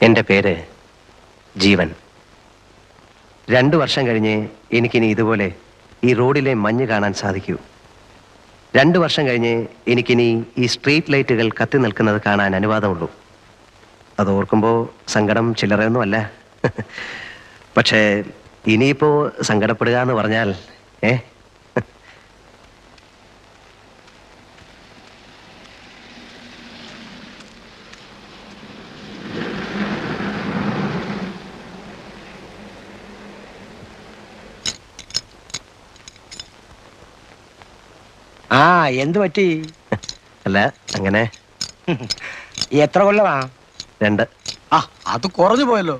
എൻ്റെ പേര് ജീവൻ. 2 വർഷം കഴിഞ്ഞ് എനിക്കിനി ഇതുപോലെ ഈ റോഡിലെ മഞ്ഞ് കാണാൻ സാധിക്കൂ. 2 വർഷം കഴിഞ്ഞ് എനിക്കിനി ഈ സ്ട്രീറ്റ് ലൈറ്റുകൾ കത്തി നിൽക്കുന്നത് കാണാൻ അനുവാദമുള്ളൂ. അത് ഓർക്കുമ്പോൾ സങ്കടം ചില്ലറയൊന്നുമല്ല. പക്ഷേ ഇനിയിപ്പോൾ സങ്കടപ്പെടുക എന്ന് പറഞ്ഞാൽ ആ എന്ത് പറ്റി? അല്ല അങ്ങനെ. എത്ര കൊല്ലമാ? 2. ആ അത് കുറഞ്ഞു പോയല്ലോ.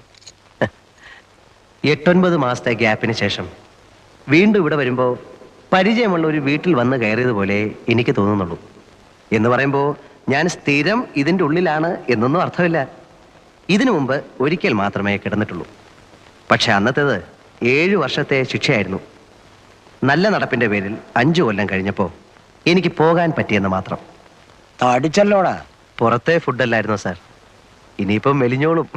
8-9 മാസത്തെ ഗ്യാപ്പിന് ശേഷം വീണ്ടും ഇവിടെ വരുമ്പോൾ പരിചയമുള്ള ഒരു വീട്ടിൽ വന്ന് കയറിയതുപോലെ എനിക്ക് തോന്നുന്നുള്ളൂ. എന്ന് പറയുമ്പോൾ ഞാൻ സ്ഥിരം ഇതിൻ്റെ ഉള്ളിലാണ് എന്നൊന്നും അർത്ഥമില്ല. ഇതിനു മുമ്പ് ഒരിക്കൽ മാത്രമേ കിടന്നിട്ടുള്ളൂ. പക്ഷെ അന്നത്തേത് 7 വർഷത്തെ ശിക്ഷയായിരുന്നു. നല്ല നടപ്പിൻ്റെ പേരിൽ 5 കൊല്ലം കഴിഞ്ഞപ്പോൾ എനിക്ക് പോകാൻ പറ്റിയെന്ന് മാത്രം. തടിച്ചല്ലോടാ. പുറത്തെ ഫുഡല്ലായിരുന്നോ സാർ? ഇനിയിപ്പം മെലിഞ്ഞോളും.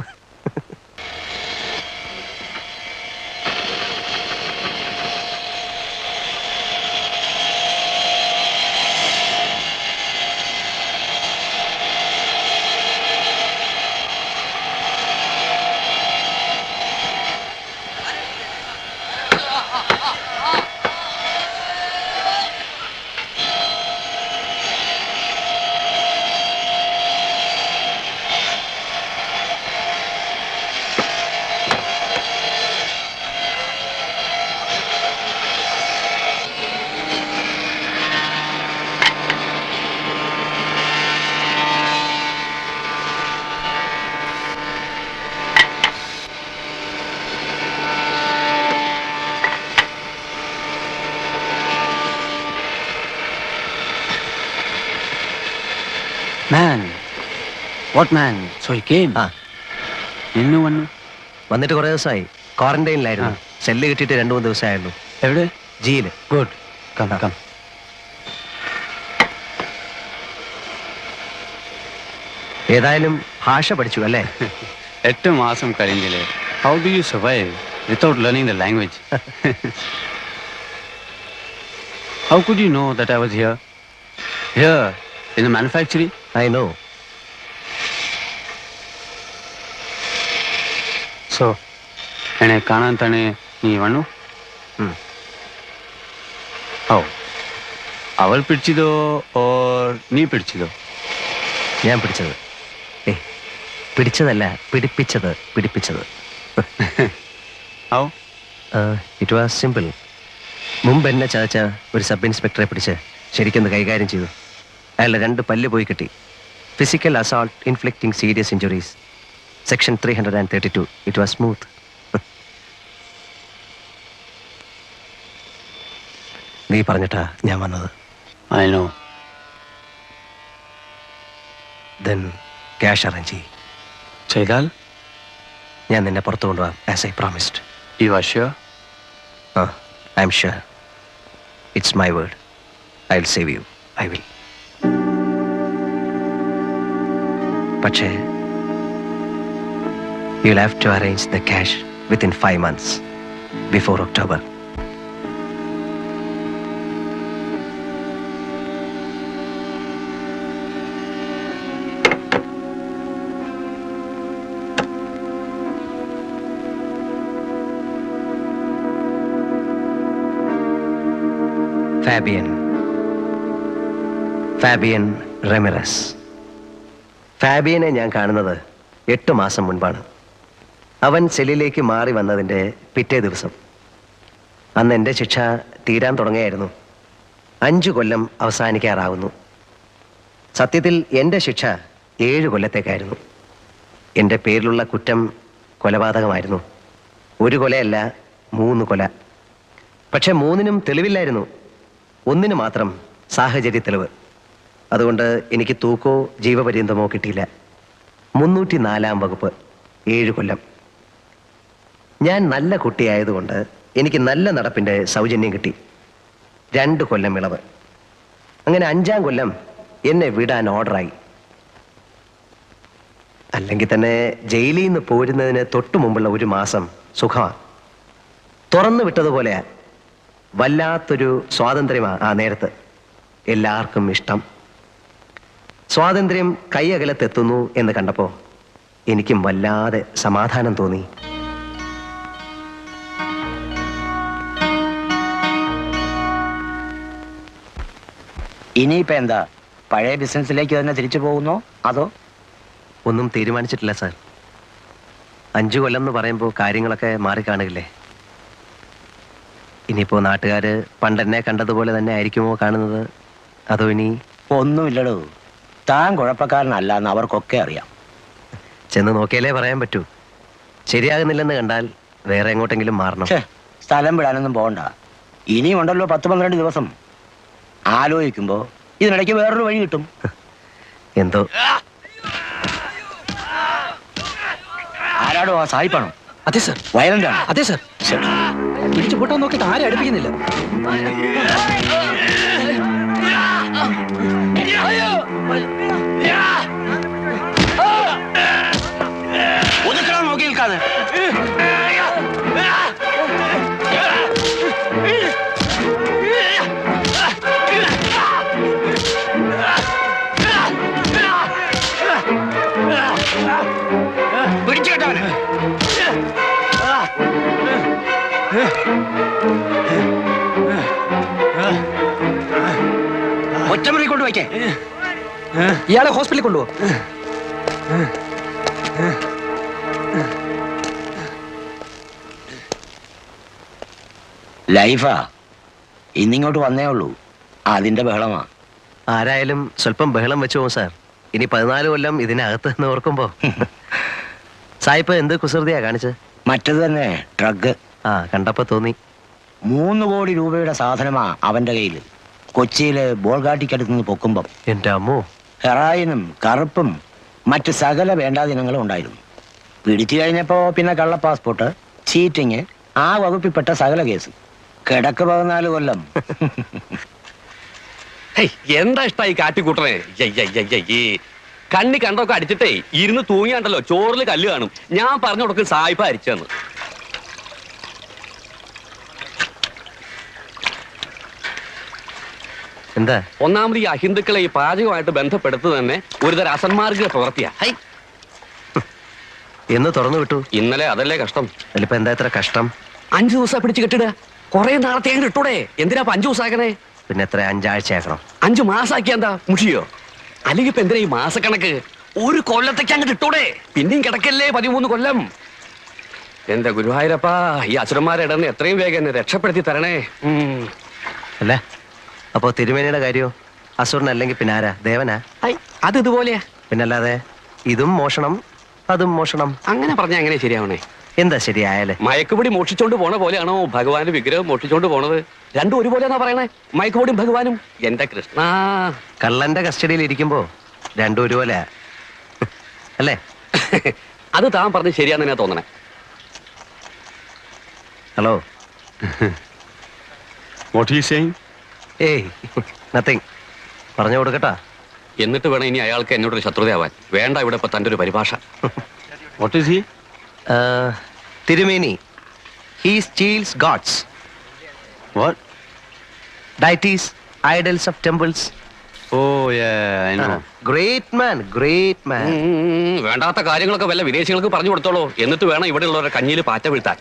Man, what man? So he came. ഇന്നു വന്നു. വന്നിട്ട് കുറേ ദിവസമായി. ക്വാറന്റൈനിലായിരുന്നു. സെല്ല് കിട്ടിയിട്ട് 2-3 ദിവസമായുള്ളൂ. എവിടെ? ജിയിൽ. ഗുഡ്. Come come. ഏതായാലും ഭാഷ പഠിച്ചു അല്ലേ? 8 മാസം കഴിഞ്ഞില്ലേ. How do you survive without learning the language? How could you know that I was here? Here, in the manufacturing? I know. So, എന്നെ കാണാൻ തന്നെ നീ വന്നു? ഓ, അവൾ പിടിച്ചതോ ഓർ നീ പിടിച്ചതോ? ഞാൻ പിടിച്ചത്. പിടിച്ചതല്ല, പിടിപ്പിച്ചത്. How? It was simple. മുമ്പ് എന്നെ ചതച്ച ഒരു സബ് ഇൻസ്പെക്ടറെ പിടിച്ച് ശരിക്കൊന്ന് കൈകാര്യം ചെയ്തു. അയാളുടെ 2 പല്ല് പോയി കിട്ടി. Physical assault inflicting serious injuries. Section 332. It was smooth. നീ പറഞ്ഞിട്ടാ ഞാൻ വന്നത്. I know. Then cash arrange ചെയ്യും. ചെയ്താൽ ഞാൻ നിന്നെ പുറത്തു കൊണ്ടുപോകാം, as I promised. You are sure? I am sure. It's my word. I will save you. I will. പക്ഷേ you will have to arrange the cash within 5 months before October. Fabian Ramirez. ഫാബിയനെ ഞാൻ കാണുന്നത് 8 മാസം മുൻപാണ്. അവൻ സെല്ലിലേക്ക് മാറി വന്നതിൻ്റെ പിറ്റേ ദിവസം. അന്ന് എൻ്റെ ശിക്ഷ തീരാൻ തുടങ്ങിയായിരുന്നു. 5 കൊല്ലം അവസാനിക്കാറാവുന്നു. സത്യത്തിൽ എൻ്റെ ശിക്ഷ 7 കൊല്ലത്തേക്കായിരുന്നു. എൻ്റെ പേരിലുള്ള കുറ്റം കൊലപാതകമായിരുന്നു. 1 കൊലയല്ല, 3 കൊല. പക്ഷെ 3നും തെളിവില്ലായിരുന്നു. 1 മാത്രം സാഹചര്യ തെളിവ്. അതുകൊണ്ട് എനിക്ക് തൂക്കോ ജീവപര്യന്തമോ കിട്ടിയില്ല. 304-ാം വകുപ്പ്, 7 കൊല്ലം. ഞാൻ നല്ല കുട്ടിയായതുകൊണ്ട് എനിക്ക് നല്ല നടപ്പിൻ്റെ സൗജന്യം കിട്ടി. 2 കൊല്ലം ഇളവ്. അങ്ങനെ 5-ാം കൊല്ലം എന്നെ വിടാൻ ഓർഡറായി. അല്ലെങ്കിൽ തന്നെ ജയിലിൽ നിന്ന് പോരുന്നതിന് തൊട്ടു മുമ്പുള്ള ഒരു മാസം സുഖമാണ്. തുറന്നു വിട്ടതുപോലെയാ. വല്ലാത്തൊരു സ്വാതന്ത്ര്യമാണ് ആ നേരത്ത്. എല്ലാവർക്കും ഇഷ്ടം. സ്വാതന്ത്ര്യം കൈയകലത്തെത്തുന്നു എന്ന് കണ്ടപ്പോൾ എനിക്കും വല്ലാതെ സമാധാനം തോന്നി. ഇനിയിപ്പോ എന്താ, പഴയ ബിസിനസ്സിലേക്ക് തന്നെ തിരിച്ചു പോകുന്നോ അതോ? ഒന്നും തീരുമാനിച്ചിട്ടില്ല സാർ. 5 കൊല്ലം എന്ന് പറയുമ്പോൾ കാര്യങ്ങളൊക്കെ മാറിക്കാണുകയില്ലേ. ഇനിയിപ്പോൾ നാട്ടുകാർ പണ്ടെന്നെ കണ്ടതുപോലെ തന്നെ ആയിരിക്കുമോ കാണുന്നത്, അതോ ഇനി? ഒന്നുമില്ലടോ, താൻ കുഴപ്പക്കാരനല്ല എന്ന് അവർക്കൊക്കെ അറിയാം. ചെന്ന് നോക്കിയാലേ പറയാൻ പറ്റൂ. ശരിയാകുന്നില്ലെന്ന് കണ്ടാൽ വേറെ എങ്ങോട്ടെങ്കിലും മാറണം. സ്ഥലം വിടാനൊന്നും പോകണ്ട. ഇനിയും ഉണ്ടല്ലോ 10-12 ദിവസം. ആലോചിക്കുമ്പോ ഇതിനിടയ്ക്ക് വേറൊരു വഴി കിട്ടും. എന്തോ. ആരാടോ? ആ സായിപ്പാണോ? അതെ സർ. വയലന്റ് ആണ്? അതെ സർ. പിടിച്ചു പൊട്ടാൻ നോക്കിയിട്ട് ആരും അടുപ്പിക്കുന്നില്ല. നോക്കി നിൽക്കാതെ. പിടിച്ചു കേട്ടവന്. ഒറ്റമുറി കൊണ്ട് വയ്ക്കേ. ഇയാളെ ഹോസ്പിറ്റലിൽ കൊണ്ടുപോ. ലൈഫാ ഇന്നിങ്ങോട്ട് വന്നേ ഉള്ളൂ, അതിന്റെ ബഹളമാ. ആരായാലും സ്വല്പം ബഹളം വെച്ചു പോകും സാർ. ഇനി 14 കൊല്ലം ഇതിനകത്ത് നിന്ന് ഓർക്കുമ്പോ. സായിപ്പ് എന്ത് കുസൃതിയാ കാണിച്ചത്? മറ്റത് തന്നെ, ഡ്രഗ്. കണ്ടപ്പോ തോന്നി. 3 കോടി രൂപയുടെ സാധനമാ അവന്റെ കയ്യിൽ. കൊച്ചിയില് ബോൾഗാട്ടിക്കടുത്ത് നിന്ന് പൊക്കുമ്പം എന്റെ അമ്മോ. ഹെറായിനും കറുപ്പും മറ്റ് സകല വേണ്ടാദിനങ്ങളും ഉണ്ടായിരുന്നു. പിടിച്ചു കഴിഞ്ഞപ്പോ പിന്നെ കള്ള പാസ്പോർട്ട്, ചീറ്റിങ്, ആ വകുപ്പിൽപ്പെട്ട സകല കേസ്. കിടക്ക് 14 കൊല്ലം. എന്താ ഇഷ്ടായി കാട്ടിക്കൂട്ടണേ? കണ്ണി കണ്ടൊക്കെ അടിച്ചിട്ടേ ഇരുന്ന് തൂങ്ങിയാണ്ടല്ലോ ചോറിൽ കല്ല് കാണും. ഞാൻ പറഞ്ഞു കൊടുക്കും സായിപ്പ അരിച്ചെന്ന്. എന്താ? ഒന്നാമത് ഈ അഹിന്ദുക്കളെ ഈ പാചകമായിട്ട് ബന്ധപ്പെടുത്തു തന്നെ ഒരുതരം അസന്മാർഗ പ്രവൃത്തിയാ. എന്ന് തുറന്നു വിട്ടു. ഇന്നലെ അതല്ലേ കഷ്ടം. അതിലിപ്പോ എന്താ ഇത്ര കഷ്ടം? 5 ദിവസം പിടിച്ച് കെട്ടിടുക. കുറെ നാളത്തെ ഇട്ടൂടെ. എന്തിനാ 5 ദിവസം ആക്കണേ? പിന്നെ എത്ര 5 ആഴ്ച ആക്കണം? 5 മാസാക്കിയ എന്താ മുഷിയോ? അല്ലെങ്കിൽ ഇപ്പൊ എന്തിനാ ഈ മാസക്കണക്ക്? 1 കൊല്ലത്തേക്ക് അങ്ങോട്ട് ഇട്ടൂടെ. പിന്നെയും കിടക്കല്ലേ 13 കൊല്ലം. എന്റെ ഗുരുവായൂരപ്പാ, ഈ അസുരന്മാരെ ഇടന്ന് എത്രയും വേഗം എന്നെ രക്ഷപ്പെടുത്തി തരണേ. അല്ലേ? അപ്പോ തിരുമേനിയുടെ കാര്യോ? അസുരൻ അല്ലെങ്കിൽ പിന്നെ ആരാ? ദേവനാ? അത് ഇതുപോലെയാ. പിന്നല്ലാതെ ഇതും മോഷണം അതും മോഷണം. അങ്ങനെ പറഞ്ഞാ എങ്ങനെ ശരിയാവണേ? എന്താ ശരിയായാലേ? മയക്കുപൊടി മോഷിച്ചോണ്ട് പോണ പോലെയാണോ ഭഗവാന്റെ വിഗ്രഹം മോഷിച്ചോണ്ട് പോണത്? രണ്ടും ഒരുപോലെയാണോ പറയണേ? മയക്കുപൊടിയും ഭഗവാനും. എന്റെ കൃഷ്ണ, കള്ളന്റെ കസ്റ്റഡിയിൽ ഇരിക്കുമ്പോ രണ്ടും ഒരുപോലെ അല്ലേ? അത് താൻ പറഞ്ഞ് ശരിയാന്ന് ഞാൻ തോന്നണേ. Hello. What are you saying? ഏയ് നത്തിങ്. പറഞ്ഞു കൊടുക്കട്ടാ. എന്നിട്ട് വേണം ഇനി അയാൾക്ക് എന്നോടൊരു ശത്രുതയാവാൻ. വേണ്ട ഇവിടെ ഇപ്പൊ തന്റെ ഒരു പരിഭാഷ. What is he? തിരുമേനി, he steals gods. What? Deities, idols of temples. Oh, yeah, I know. Great man, great man. വേണ്ടാത്ത കാര്യങ്ങളൊക്കെ വല്ല വിദേശികൾക്ക് പറഞ്ഞു കൊടുത്തോളൂ. എന്നിട്ട് വേണം ഇവിടെ ഉള്ളവരുടെ കഞ്ഞിയിൽ പാറ്റ വീഴ്ത്താൻ.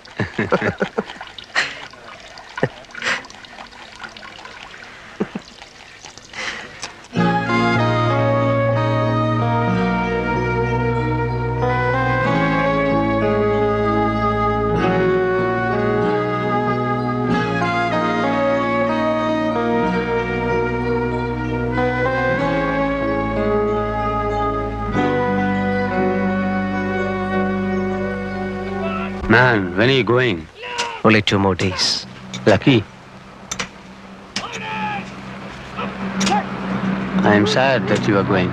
Man, when are you going? Only 2 more days. Lucky. I am sad that you are going.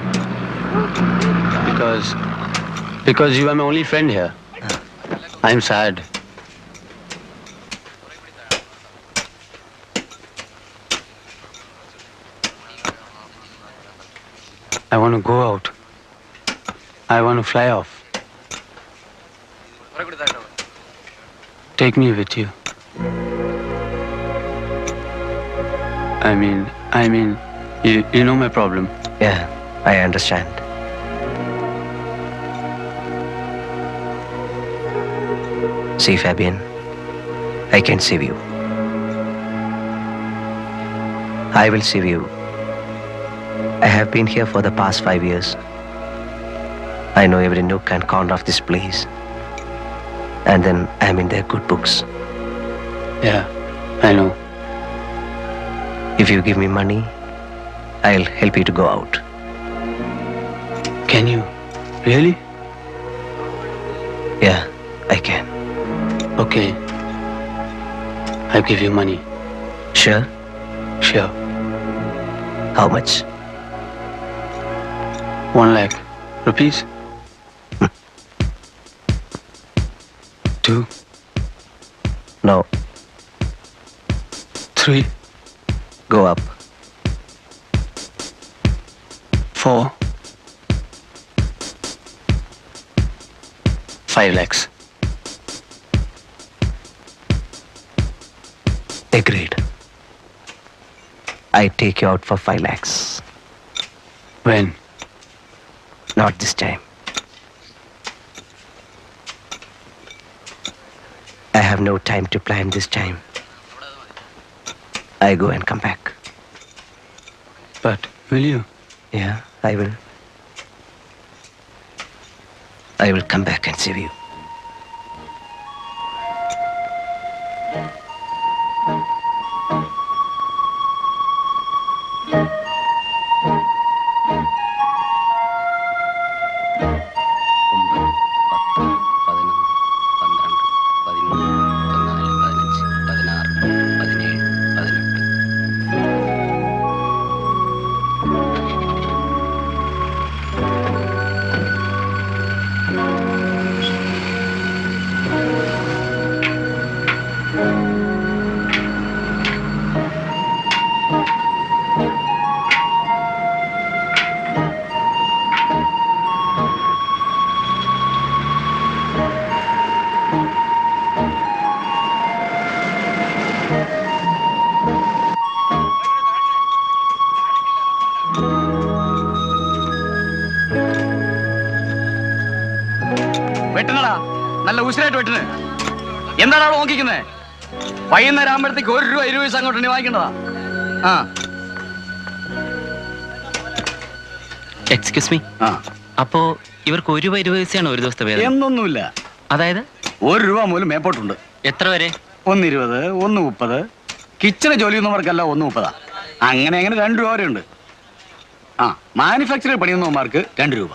Because you are my only friend here. I am sad. I want to go out. I want to fly off. Take me with you. I mean, you know my problem. Yeah, I understand. See, Fabian, I can save you. I will save you. I have been here for the past 5 years. I know every nook and corner of this place. And then I'm in their good books. Yeah, I know. If you give me money, I'll help you to go out. Can you? Really? Yeah, I can. Okay. I'll give you money. Sure? Sure. How much? 1 lakh rupees. 2, No, 3, go up. 4, 5 lakhs. Agreed. I take you out for 5 lakhs. When? Not this time. I have no time to plan this time. I go and come back. But will you? Yeah, I will. I will come back and save you. വെട്ടണടാ, നല്ല ഉശിരായിട്ട് വെട്ടണ്. എന്താണ് അവിടെ നോക്കിക്കുന്നത്? വൈകുന്നേരം ആകുമ്പോഴത്തേക്ക് 1 രൂപ 20 പൈസ അങ്ങോട്ട് വാങ്ങിക്കേണ്ടതാ. ആ excuse me, ആ അപ്പോ ഇവർക്ക് 1 രൂപ 20 പൈസയാണ് ഒരു ദിവസത്തെ വേതനം? എന്നൊന്നുമില്ല. അതായത് 1 രൂപ മൂലം മേപ്പോട്ടുണ്ട്. എത്ര വരെ? 1.20, 1.30. കിച്ചണ് ജോലി ചെയ്യുന്നവർക്കല്ല 1.30. അങ്ങനെ 2 രൂപ വരെ ഉണ്ട്. ആ മാനുഫാക്ചറിംഗ് പണിയുന്നവന്മാർക്ക് 2 രൂപ.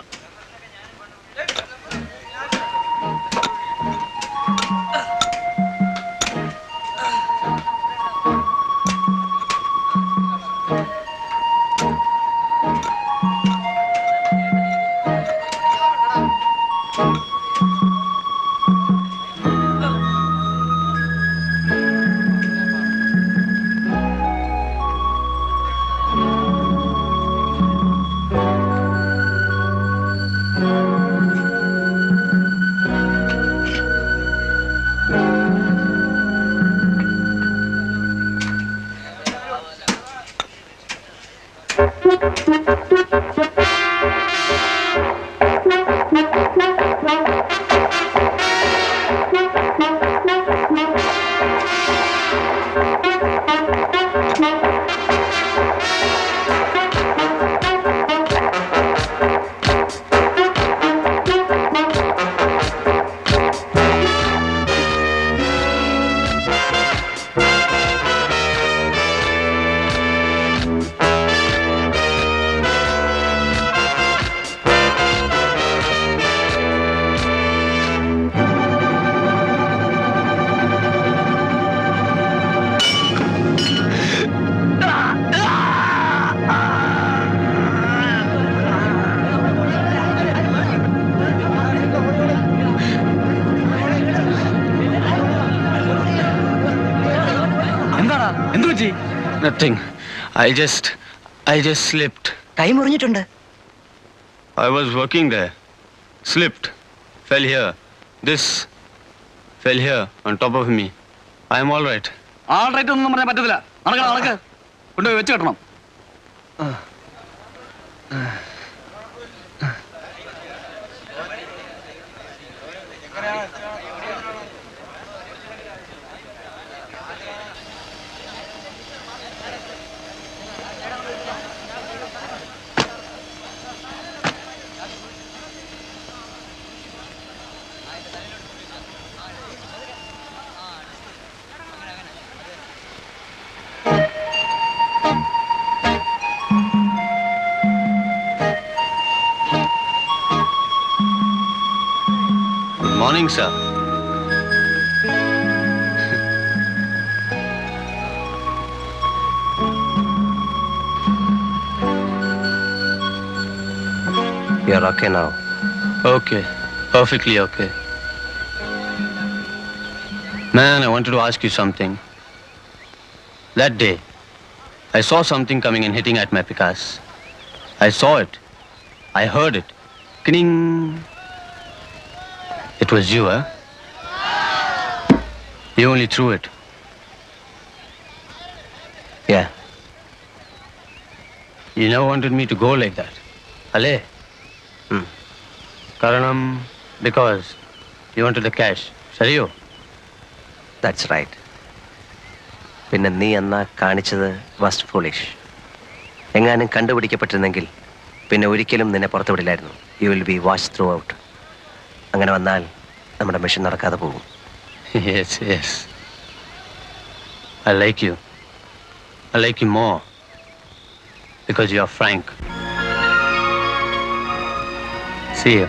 Nothing. I just slipped. കൈ മുറിഞ്ഞിട്ടുണ്ട്. I was working there. slipped, fell here. This fell here on top of me. I am all right. All right ഒന്നും പറയാൻ പറ്റത്തില്ല. നടക്ക് കൊണ്ടുപോയി വെച്ച് കെട്ടണം. Good morning, sir. You're okay now. Okay, perfectly okay. Man, I wanted to ask you something. That day, I saw something coming and hitting at my Picasso. I saw it. I heard it. Kning. It was you, huh? You only threw it. Yeah. You never wanted me to go like that. Ale? Karanam, because you wanted the cash. Sariyo? That's right. പിന്നെ നീ എന്നാ കാണിച്ചത് was foolish. എങ്ങാനും കണ്ടുപിടിക്കപ്പെട്ടിരുന്നെങ്കിൽ പിന്നെ ഒരിക്കലും നിന്നെ പുറത്തു വിടില്ലായിരുന്നു. You will be watch throughout. അങ്ങനെ വന്നാൽ നമ്മുടെ മിഷൻ നടക്കാതെ പോകും. Yes, yes. I like you. I like you more. Because you are frank. See you.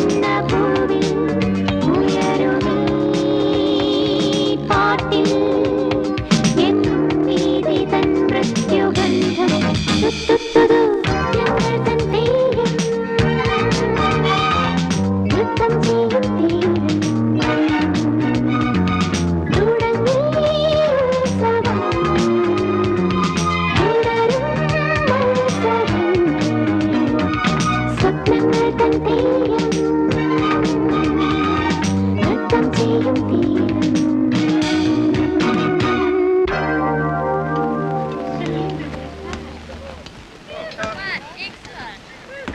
സ്വർണ്ണഭൂവിൽ ഉയരുമീ പാട്ടിൽ എന്നും വീതി തൻ മൃത്യുഗന്ധം തുത്തുത്തുതു ഞങ്ങൾ തൻ തീരം നൃത്തം ചെയ്യും തീരം തുടങ്ങി ഉത്സവം തുടരും മത്സരം സ്വപ്നങ്ങൾ തൻ തീരം നൃത്തം ചെയ്യും തീരം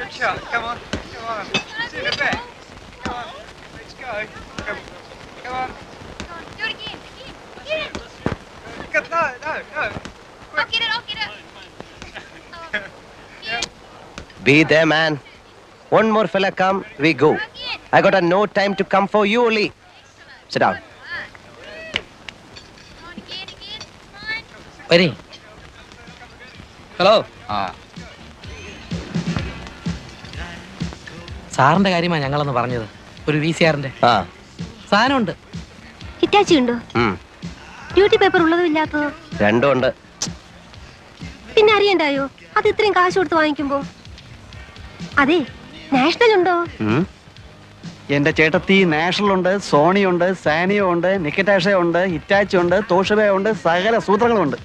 Good shot. Come on. Come on. See the back. Come on. Let's go. Come on. Do it again. Get it. Good. No, no, no. I'll get it. I'll get it. Be there, man. One more fella come, we go. I got no time to come for you only. Sit down. വരി. Hello സാറിന്റെ കാര്യമാണ് ഞങ്ങളൊന്ന് പറഞ്ഞത്. ഒരു VCRന്റെ ആ സാധനമുണ്ട്. Hitachi ഉണ്ടോ? Duty paper ഉള്ളതും ഇല്ലാത്തതോ? രണ്ടും ഉണ്ട്. പിന്നെ അറിയണ്ടായോ അത് ഇത്രയും കാശ് കൊടുത്ത് വാങ്ങിക്കുമ്പോ? അതെ, നാഷണൽ ഉണ്ടോ? എന്റെ ചേട്ടത്തി നാഷണൽ ഉണ്ട്, സോണി ഉണ്ട്, സാനിയോ ഉണ്ട്, നിക്കറ്റാഷ ഉണ്ട്, ഹിറ്റാച്ചി ഉണ്ട്, തോഷബ ഉണ്ട്, സകല സൂത്രങ്ങളും ഉണ്ട്.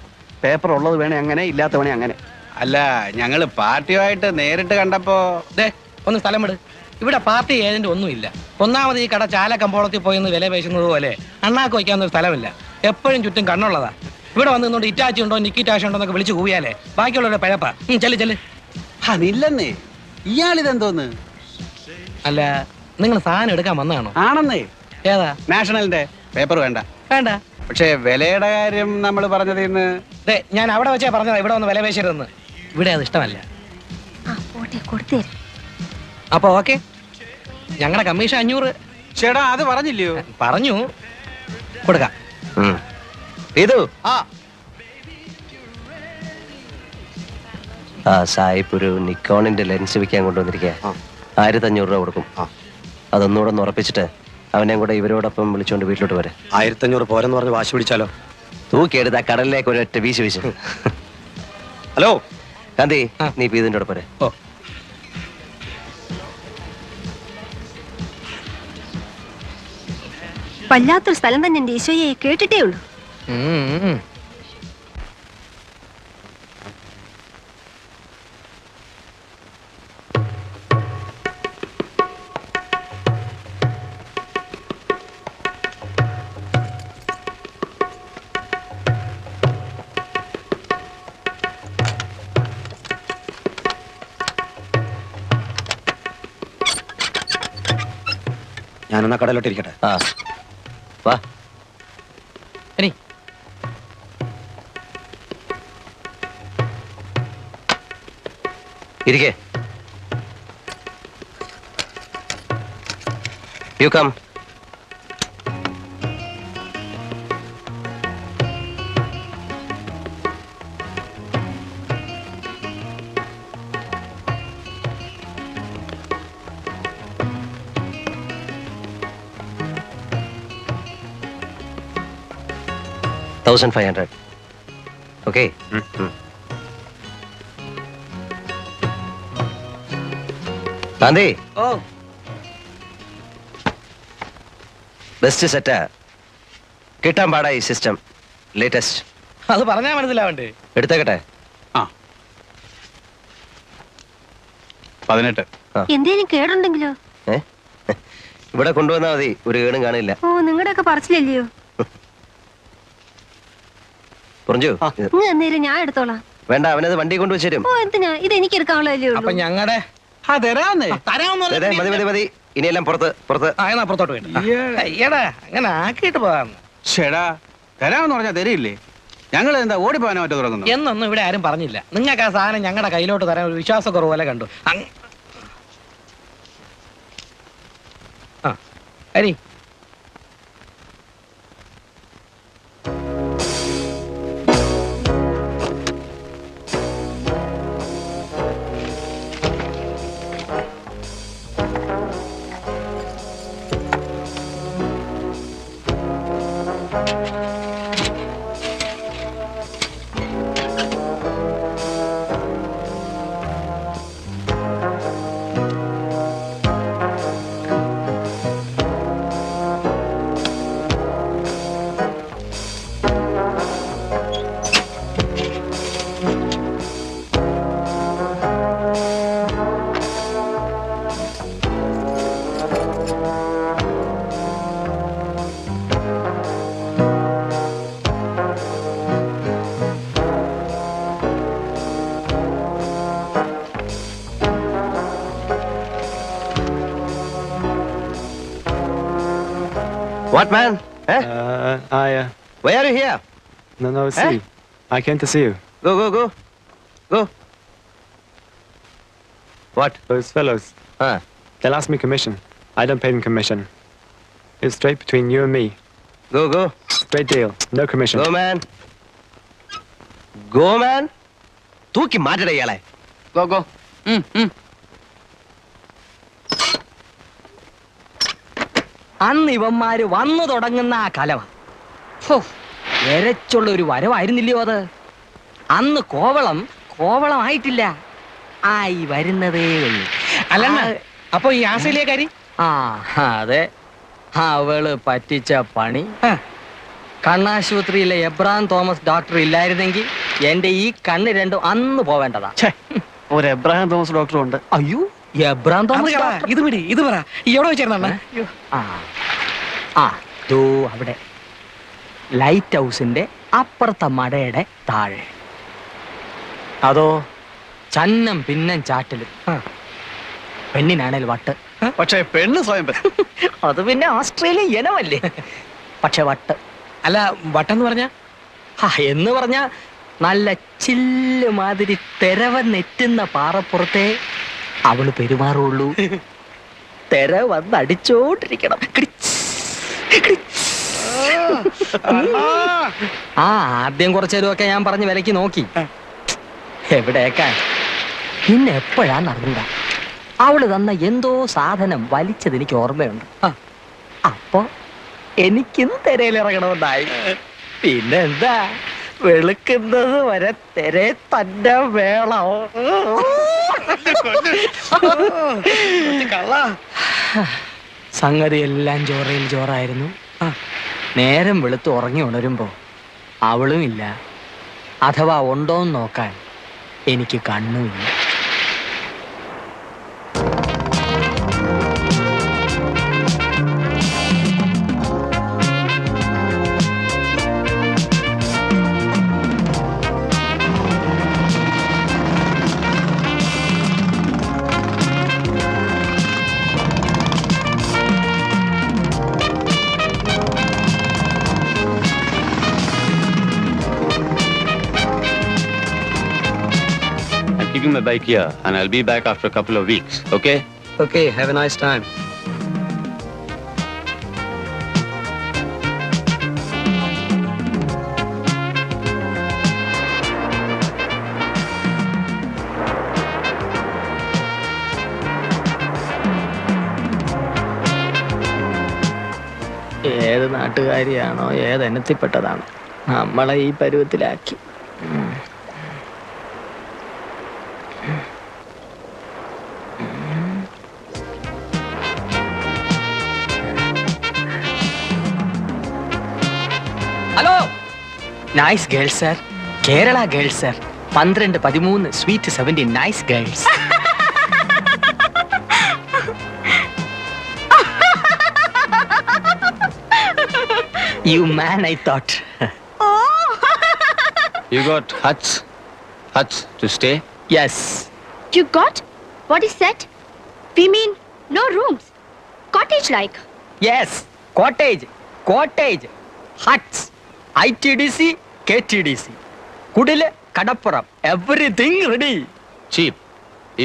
പേപ്പർ ഉള്ളത് വേണേ അങ്ങനെ, ഇല്ലാത്ത വേണേ അങ്ങനെ. അല്ല, ഞങ്ങള് പാർട്ടിയുമായിട്ട് നേരിട്ട് കണ്ടപ്പോ ദേ ഒന്ന് സ്ഥലം വിട്. ഇവിടെ പാർട്ടി ഏജന്റ് ഒന്നുമില്ല. ഒന്നാമത് ഈ കട ചാല കമ്പോളത്തിൽ പോയി ഒന്ന് വില പേശുന്നത് പോലെ അണ്ണാക്ക് വയ്ക്കാവുന്ന ഒരു സ്ഥലമില്ല. എപ്പോഴും ചുറ്റും കണ്ണുള്ളതാ. ഇവിടെ വന്ന് നിന്നോണ്ട് ഇറ്റാച്ചി ഉണ്ടോ നിക്കിറ്റാഷ ഉണ്ടോ എന്നൊക്കെ വിളിച്ച് കൂവിയാലേ ബാക്കിയുള്ളവരുടെ പഴപ്പാ. ചെല്ല് ചെല്ല്. അതില്ലെന്നേ. ഇയാളിതെന്തോന്ന്? അല്ല, നിങ്ങൾ സാധനം എടുക്കാൻ വന്നതാണോ? ആണെന്നേ. ഏതാ? നാഷണലിന്റെ പേപ്പർ വേണ്ട. വേണ്ട. പക്ഷേ വിലയുടെ കാര്യം നമ്മൾ പറഞ്ഞത് ഇന്ന്. ദേ ഞാൻ അവിടെ വെച്ചാ പറഞ്ഞതാ ഇവിടെ ഒന്ന് വില പേശരുതെന്ന്. ഇവിടെ അത് ഇഷ്ടമല്ല. ആ പോട്ടെ, കൊടുത്തേരും. അപ്പൊ ഓക്കെ, ഞങ്ങളുടെ കമ്മീഷൻ 500. ചേട്ടാ അത് പറഞ്ഞില്ലയോ? പറഞ്ഞു, കൊടുക്കാം. ഇതു ആ ആ സായിപ്പ് ഒരു നിക്കോണിന്റെ ലെൻസ് വിൽക്കാൻ കൊണ്ടുവന്നിരിക്കുക. 1500 രൂപ കൊടുക്കും. അതൊന്നുകൂടെ ഒന്ന് ഉറപ്പിച്ചിട്ട് അവനെ കൂടെ ഇവരോടൊപ്പം വിളിച്ചോണ്ട് വീട്ടിലോട്ട് വരെ. 1500 പോരെന്ന് പറഞ്ഞ് വാശി പിടിച്ചാലോ? തൂക്കിയെടുത്ത് ആ കടലിലേക്ക് ഒരൊറ്റ വീശ് വീശ്. ഹലോ ഗാന്ധി, നീ ഇപ്പൊ ഇതിന്റെ കൂടെ പോരെ. ഓ, വല്ലാത്തൊരു സ്ഥലം തന്നെ എന്റെ ഈശോയെ, കേട്ടിട്ടേ ഉള്ളൂ. ഞാനെന്നാ കടയിലോട്ട് ഇരിക്കട്ടെ. ആ വാ. ഇനി ഇരിക്കേ. You come. $1,500. Okay. ഗാന്ധി, ഓ ബെസ്റ്റ് സെറ്റാ. കിട്ടാൻ പാടാ ഈ സിസ്റ്റം. ലേറ്റസ്റ്റ്. അത് പറഞ്ഞാൽ മനസ്സിലാവണ്ടേ? എടുത്തേക്കട്ടെ. ആ 18. എന്തേലും കേടുണ്ടെങ്കിലോ? ഇവിടെ കൊണ്ടുവന്നാ മതി, ഒരു കേടും കാണില്ല. ഓ, നിങ്ങളുടെ ഒക്കെ പറച്ചില്ലല്ലയോ? പുറഞ്ചു ഇങ്ങ് എന്നേലും ഞാൻ എടുത്തോളാം. വേണ്ട, അവനത് വണ്ടി കൊണ്ടുവച്ച് തരും. ഓ, എന്തിനാ? ഇത് എനിക്ക് എടുക്കാനുള്ളതല്ലേ അപ്പൊ ഉള്ളൂ. ഞങ്ങളുടെ തരാന്നേ. അതെ, മതി മതി മതി. ഇനിയെല്ലാം പുറത്ത് പുറത്ത്. എന്നാ പുറത്തോട്ട് വേണ്ട. അയ്യടാ, അങ്ങനെ ആക്കിയിട്ട് പോകാം. ചേടാ തരാമെന്ന് പറഞ്ഞാൽ തരില്ലേ? ഞങ്ങൾ എന്താ ഓടിപ്പോകാനോ മറ്റോ തുടങ്ങുന്നു? എന്നൊന്നും ഇവിടെ ആരും പറഞ്ഞില്ല. നിങ്ങൾക്ക് ആ സാധനം ഞങ്ങളുടെ കയ്യിലോട്ട് തരാൻ ഒരു വിശ്വാസക്കുറവ് പോലെ കണ്ടു. Hari, What, man? Eh? Why are you here? No, see. I came to see you. Go. What? Those fellows, Huh? they'll ask me commission. I don't pay them commission. It's straight between you and me. Go. Straight deal. No commission. Go, man. തൂക്കി മാറ്റട ഇയാളെ. Go അന്ന് ഇവന്മാര് വന്നു തുടങ്ങുന്ന ആ കലവ എരച്ചുള്ള ഒരു വരവായിരുന്നില്ലയോ അത്? അന്ന് കോവളമായിട്ടില്ല, ആയി വരുന്നതേ ഉള്ളൂ. അല്ലെണ്ണ അപ്പൊ ഈ ആസ്ട്രേലിയക്കാരി ആ അതെ, അവള് പറ്റിച്ച പണി. കണ്ണാശുപത്രിയിലെ എബ്രാം തോമസ് ഡോക്ടർ ഇല്ലായിരുന്നെങ്കിൽ എന്റെ ഈ കണ്ണ് രണ്ടും അന്ന് പോവേണ്ടതാ. ഒരു എബ്രഹാം തോമസ് ഡോക്ടറും ഉണ്ട്. അയ്യോ, എബ്രാം തോമസ് ഡോക്ടർ. ഇത് പറ ഈ എവിടെ വെച്ചായിരുന്ന ദോ അവിടെ ലൈറ്റ് ഹൗസിന്റെ അപ്പുറത്തെ മടയുടെ താഴെ. അതോ ചന്നം പിന്നം ചാറ്റലും, പെണ്ണിനാണേൽ വട്ട്. പക്ഷേ പെണ്ണ് സ്വയം അത് പിന്നെ ഓസ്ട്രേലിയ ഇനമല്ലേ. പക്ഷെ വട്ട് അല്ല, വട്ടെന്ന് പറഞ്ഞ എന്ന് പറഞ്ഞ നല്ല ചില്ല് മാതിരി തെരവ നെറ്റുന്ന പാറപ്പുറത്തെ അവള് പെരുമാറുള്ളൂ. തെര വന്നടിച്ചോണ്ടിരിക്കണം. ആദ്യം കുറച്ചേരുമൊക്കെ ഞാൻ പറഞ്ഞ് വിലക്ക് നോക്കി, എവിടേക്കാൻ. പിന്നെ എപ്പോഴാന്ന് അറിഞ്ഞൂടാ അവള് തന്ന എന്തോ സാധനം വലിച്ചത് എനിക്ക് ഓർമ്മയുണ്ട്. അപ്പൊ എനിക്കും തെരയിലിറങ്ങണമെന്നായി. പിന്നെന്താ, വെളുക്കുന്നത് വരെ തെരെ തന്നെ വേണം. സംഗതി എല്ലാം ജോറയിൽ ജോറായിരുന്നു. നേരം വെളുത്ത് ഉറങ്ങി ഉണരുമ്പോ അവളും ഇല്ല, അഥവാ ഉണ്ടോന്ന് നോക്കാൻ എനിക്ക് കണ്ണുമില്ല. Keeping my bike here, and I'll be back after a couple of weeks. Okay? Okay, have a nice time. ഏത് നാട്ടുകാരിയാണോ ഏതെണ്ണത്തിൽപ്പെട്ടതാണ് നമ്മളെ ഈ പരുവത്തിലാക്കി. Hello, nice girls sir, Kerala girls sir, 12, 13, sweet 17, nice girls. You man, I thought. You got huts to stay? Yes. You got? What is that? We mean no rooms. Cottage like. Yes. Cottage. Huts. ITDC, KTDC. Kudile, Kadappuram. Everything ready. Cheap.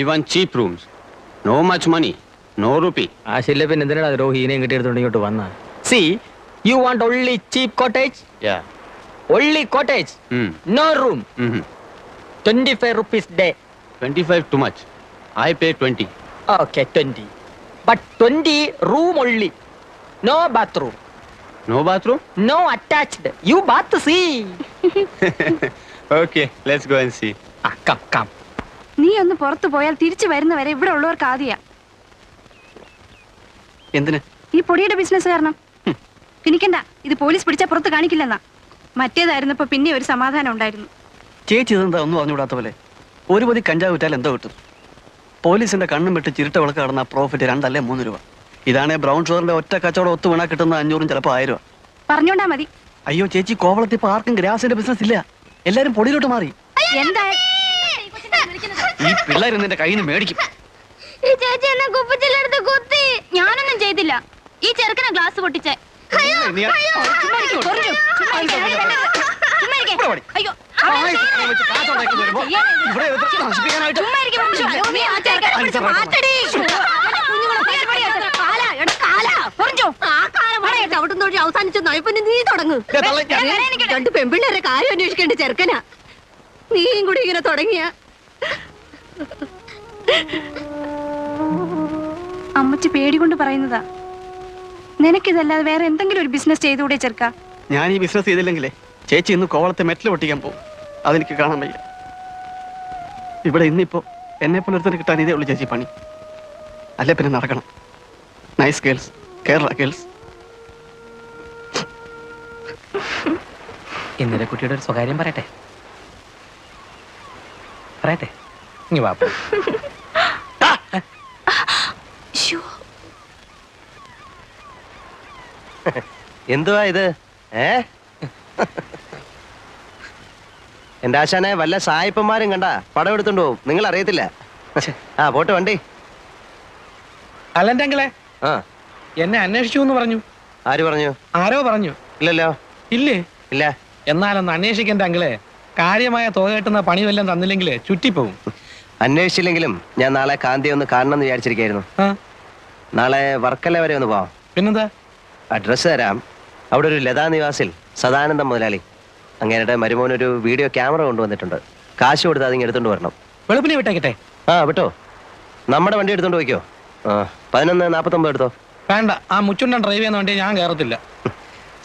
Even cheap rooms. No much money. No rupee. ആ ശില്ലപ്പൻ എന്തിനാ രോഹിനെയും കിട്ടിയെടുത്തോണ്ട് ഇങ്ങോട്ട് വന്ന? See, you want only cheap cottage? Yeah. Only cottage. No room. 25 rupees day. 25 too much. I pay 20. Okay, 20. But 20 room only. No bathroom. No bathroom? No attached. You bath see. Okay, let's go and see. Come. നീ ഒന്ന് പുറത്തു പോയാൽ തിരിച്ചു വരുന്നവരെ ഇവിടെ ഉള്ളവർക്ക് ആദ്യ. എന്തിന്? ഈ പൊടിയുടെ ബിസിനസ് കാരണം. എനിക്കണ്ട, ഇത് പോലീസ് പിടിച്ചാൽ പുറത്ത് കാണിക്കില്ലെന്നാ. മറ്റേതായിരുന്നപ്പോ പിന്നെ ഒരു സമാധാനം ഉണ്ടായിരുന്നു. ചേച്ചി ഇതെന്താ ഒന്നും അറിഞ്ഞുകൂടാത്ത പോലെ? ഒരു പൊതി കഞ്ചാവ് വിറ്റാൽ എന്തോ കിട്ടും? പോലീസിന്റെ കണ്ണും വിട്ട് ചിരുട്ട വിളക്ക് കടന്ന പ്രോഫിറ്റ് 2 അല്ലേ 3 രൂപ. ഇതാണേ ബ്രൗൺ ഷുഗറിന്റെ ഒറ്റ കച്ചവടം ഒത്തു വീണാ കിട്ടുന്ന 500 ചിലപ്പോൾ 1000 രൂപ. പറഞ്ഞോണ്ടാ മതി. അയ്യോ ചേച്ചി, കോവളത്തിൽ ഇപ്പൊ ആർക്കും ഗ്രാസിന്റെ ബിസിനസ് ഇല്ല, എല്ലാരും പൊടിയിലോട്ട് മാറി. എന്താ ഈ പിള്ളേർ നിന്റെ കയ്യിൽ നിന്ന് മേടിക്കും. ഞാനൊന്നും ചെയ്തില്ല. ഈ ചെറുക്കനെ ഗ്ലാസ് പൊട്ടിച്ചേ. നീ അയ്യോ കാശുണ്ടാക്കി വരുമ്പോ ഇവിടെ നശിപ്പിക്കാനായിട്ട് അവസാനിച്ച നയപ്പന്നെ നീ തുടങ്ങ്. രണ്ട് പെമ്പിള്ളേരെ കാര്യം അന്വേഷിക്കേണ്ട ചെറുക്കനാ. നീയും കൂടി ഇങ്ങനെ തുടങ്ങിയ അമ്മച്ചി പേടികൊണ്ട് പറയുന്നതാ. നിനക്കിതല്ലാതെ വേറെ എന്തെങ്കിലും ഒരു ബിസിനസ് ചെയ്തുകൂടെ ചെറുക്ക? ഞാൻ ഈ ബിസിനസ് ചെയ്തില്ലെങ്കിലേ ചേച്ചി ഇന്ന് കോവളത്തെ മെറ്റൽ പൊട്ടിക്കാൻ പോകും. അതെനിക്ക് കാണാൻ വയ്യ. ഇവിടെ ഇന്നിപ്പോ എന്നെ പോലെ ഒരുത്തനെ കിട്ടാൻ ഇതേ ഉള്ളു ചേച്ചി പണി. അല്ലേ പിന്നെ നടക്കണം. Nice girls, Kerala girls. ഇന്നലെ കുട്ടിയുടെ ഒരു സ്വകാര്യം പറയട്ടെ. ഇനി വാ. എന്തുവാ ഇത്? എന്റെ ആശാനെ വല്ല സായിപ്പന്മാരും കണ്ട പടം എടുത്തോണ്ട് പോവും. നിങ്ങൾ അറിയത്തില്ല. ആ പോട്ടെ വണ്ടി. അല്ലെന്റെ അങ്കിളെ, ആ എന്നെ അന്വേഷിച്ചു എന്ന് പറഞ്ഞു. ആര് പറഞ്ഞു? ആരോ പറഞ്ഞു. ഇല്ലല്ലോ. ഇല്ലേ? ഇല്ല. എന്നാലൊന്ന് അന്വേഷിക്കണ്ട അങ്കിളെ. കാര്യമായ തുക കിട്ടുന്ന പണി വല്ലതും തന്നില്ലെങ്കിൽ ചുറ്റിപ്പോവും. അന്വേഷിച്ചില്ലെങ്കിലും ഞാൻ നാളെ കാന്തി ഒന്ന് കാണണം എന്ന് വിചാരിച്ചിരിക്കായിരുന്നു. നാളെ വർക്കല വരെ ഒന്ന് പോവാം. പിന്നെന്താ? അഡ്രസ്സ് തരാം. അവിടെ ഒരു ലതാ നിവാസിൽ സദാനന്ദം മുതലാളി അങ്ങേരുടെ മരുമോനൊരു വീഡിയോ ക്യാമറ കൊണ്ടുവന്നിട്ടുണ്ട്. കാശ് കൊടുത്ത് അതിങ്ങ് എടുത്തോണ്ട് വരണം. വെളുപ്പിനെ വിട്ടേക്കട്ടെ. ആ വിട്ടോ. നമ്മുടെ വണ്ടി എടുത്തോണ്ട് പോയിക്കോ. 11:49 എടുത്തോ. വേണ്ട, ആ മുച്ചുണ്ടൻ ഡ്രൈവ് ചെയ്യുന്ന വണ്ടി ഞാൻ കയറത്തില്ല.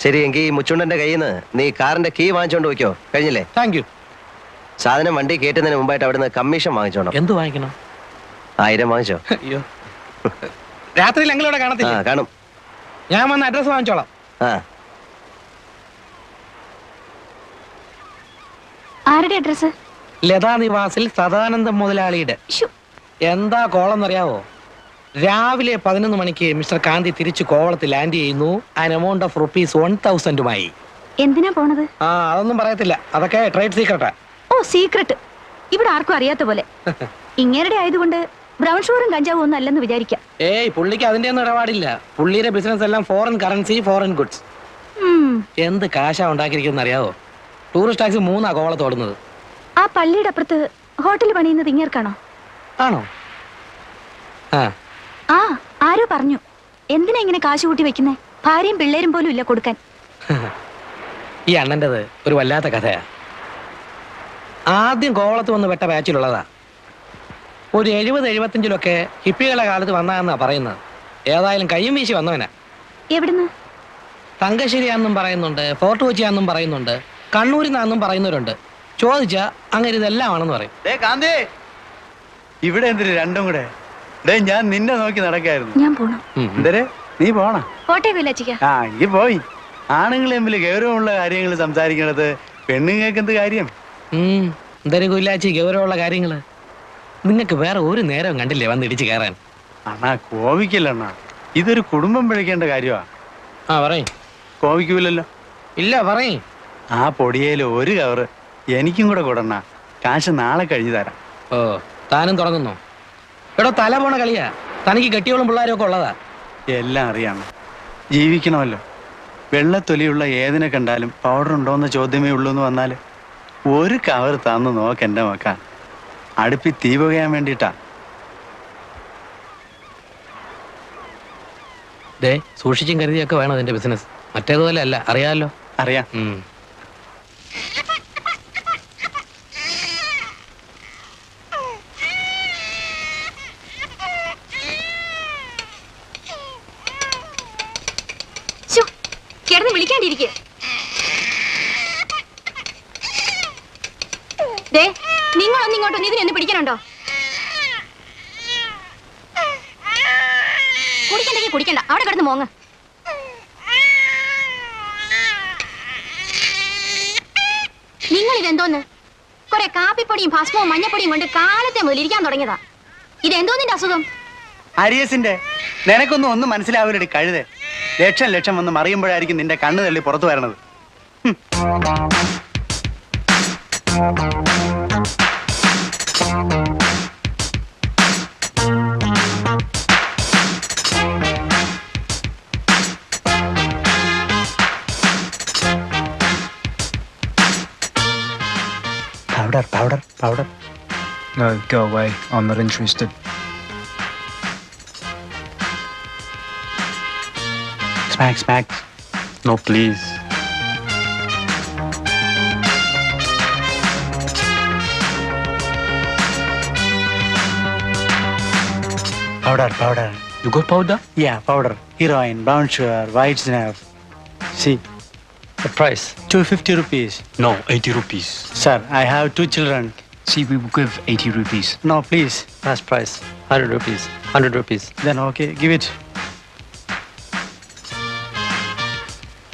ശരി, എങ്കിൽ ഈ മുച്ചുണ്ടന്റെ കയ്യിൽ നിന്ന് നീ കാറിന്റെ കീ വാങ്ങിച്ചോണ്ട് പോയിക്കോ. കഴിഞ്ഞില്ലേ? Thank you. സാധനം വണ്ടി കയറ്റുന്നതിന് മുമ്പായിട്ട് അവിടുന്ന് കമ്മീഷൻ വാങ്ങിച്ചോണം. എന്ത് വാങ്ങിക്കണം? 1000 വാങ്ങിച്ചോ. അയ്യോ, രാത്രിയിൽ ഞങ്ങളിവിടെ കാണത്തില്ല. കാണും. ഞാൻ വന്ന് അഡ്രസ് വാങ്ങിച്ചോളാം. ആരുടെ അഡ്രസ്? ലതാ നിവാസിൽ സദാനന്ദം മുതലാളിയുടെ. എന്താ കോളെന്നറിയാവോ? രാവിലെ 11 മണിക്ക് മിസ്റ്റർ കാന്തി തിരിച്ചു കോവളത്തിൽ ലാൻഡ് ചെയ്യുന്നു. ആൻ എമൗണ്ട് ഓഫ് ₹1000 എന്തിനാ പോണത്? അതൊന്നും പറയത്തില്ല. അതൊക്കെ ട്രേഡ് സീക്രട്ടാ. ഓ, സീക്രട്ട്. ഇവിടെ ആർക്കും അറിയാത്ത പോലെ. ഇങ്ങേരുടെ ആയതുകൊണ്ട് ബ്രൗൺ ഷുഗറും കഞ്ചാവും ഒന്നും അല്ലെന്ന് വിചാരിക്കാം. ഏയ്, പുള്ളിക്ക് അതിന്റെ ഒന്നും ഇടപാടില്ല. പുള്ളിയുടെ ബിസിനസ് എല്ലാം ഫോറിൻ കറൻസി, ഫോറിൻ ഗുഡ്സ്. എന്ത് കാശാ ഉണ്ടാക്കിയിരിക്കുന്ന അറിയാവോ? ടൂറിസ്റ്റ് ടാക്സി 3 കോവളത്ത് ഓടുന്നത്. ആ പള്ളിയുടെ അപ്പുറത്ത് ഹോട്ടൽ പണിയുന്നത് ഇങ്ങേർക്കാണോ? ആണോ? ആ, ആരോ പറഞ്ഞു. എന്തിനാ ഇങ്ങനെ കാശ് കൂട്ടി വെക്കുന്നേ? ഭാര്യയും പിള്ളേരും പോലും ഇല്ല കൊടുക്കാൻ. ഈ അണ്ണൻ്റെത് ഒരു വല്ലാത്ത കഥയാ. ആദ്യം കോവളത്ത് വന്ന് വെട്ട ബാച്ചിലുള്ളതാ. ഒരു 70-75 ഹിപ്പികളുടെ കാലത്ത് വന്നാന്നാ പറയുന്നത്. ഏതായാലും കയ്യും വീശി വന്നവനാ. എവിടുന്ന്? തങ്കശ്ശേരിയാന്നും പറയുന്നുണ്ട്, ഫോർട്ട് കൊച്ചിയാന്നും പറയുന്നുണ്ട്, കണ്ണൂരിൽ നിന്നാന്നും പറയുന്നവരുണ്ട്. ചോദിച്ചാ അങ്ങനെ ഇതെല്ലാം ആണെന്ന് പറയും. ഇവിടെ എന്തിന് രണ്ടും കൂടെ? ഞാൻ നിന്നെ നോക്കി നടക്കായിരുന്നു. ഞാൻ പോണം. എന്തരെ നീ പോണ? പോട്ടെ വില്ലച്ചിക്ക. ആ, ഈ പോയി. ആണുങ്ങൾ തമ്മിൽ ഗൗരവമുള്ള കാര്യങ്ങൾ സംസാരിക്കണത് പെണ്ണുങ്ങൾക്ക് എന്ത് കാര്യം? എന്തായാലും കുല്ലാച്ചി ഗൗരവമുള്ള കാര്യങ്ങള്. നിങ്ങൾക്ക് വേറെ ഒരു നേരം കണ്ടില്ലേ വന്ന് ഇടിച്ച് കയറാൻ? അണ്ണാ കോപിക്കല്ല അണ്ണാ, ഇതൊരു കുടുംബം പിഴയ്ക്കേണ്ട കാര്യമാ. പറയും. കോപിക്കൂലല്ലോ? ഇല്ല, പറയും. ആ പൊടിയേല് ഒരു കവറ് എനിക്കും കൂടെ കൊടുണ്ണ. കാശ് നാളെ കഴിഞ്ഞു തരാം. ഓ, താനും തുടങ്ങുന്നു. ഇവിടെ തല പോണ കളിയാ. തനിക്ക് കെട്ടിയോളും പിള്ളേരും ഒക്കെ ഉള്ളതാ. എല്ലാം അറിയാം. ജീവിക്കണമല്ലോ. വെള്ളത്തൊലിയുള്ള ഏതിനെ കണ്ടാലും പൗഡർ ഉണ്ടോന്ന് ചോദ്യമേ ഉള്ളൂ എന്ന് വന്നാല് ഒരു കവർ തന്നു നോക്കെന്റെ മക്ക. അടുപ്പി തീ പുകയാൻ വേണ്ടിട്ടാ. സൂക്ഷിച്ചും കരുതിയൊക്കെ വേണം അതിന്റെ ബിസിനസ്. മറ്റേതുപോലെ അല്ല, അറിയാമല്ലോ. അറിയാം. കിടന്ന് വിളിക്കാണ്ടിരിക്കെ. നിങ്ങളൊന്നും ഇങ്ങോട്ടൊന്നും ഇതിനൊന്ന് പിടിക്കണുണ്ടോ? കുടിക്കണ്ടെങ്കിൽ കുടിക്കണ്ട, അവിടെ കിടന്ന് മോങ്ങ്. നിങ്ങൾ ഇതെന്തോന്ന്? കുറെ കാപ്പിപ്പൊടിയും ഭസ്മവും മഞ്ഞപ്പൊടിയും കൊണ്ട് കാലത്തെ മുതൽ ഇരിക്കാൻ തുടങ്ങിയതാ. ഇതെന്തോന്നിന്റെ അസുഖം? അരിയസിന്റെ. നിനക്കൊന്നും ഒന്നും മനസ്സിലാവില്ലടി കഴുതേ. ലക്ഷം വന്ന് മറിയുമ്പോഴായിരിക്കും നിന്റെ കണ്ണ് തള്ളി പുറത്തു വരണത്. powder. No, go away. I'm not interested. Smack. No, please. Powder. You got powder? Yeah, powder. Heroin, brown sugar, white snuff. See, The price? 250 rupees. No, 80 rupees. Sir, I have 2 children. See, we will give 80 rupees. No, please. Last price. 100 rupees. 100 rupees. Then okay, give it.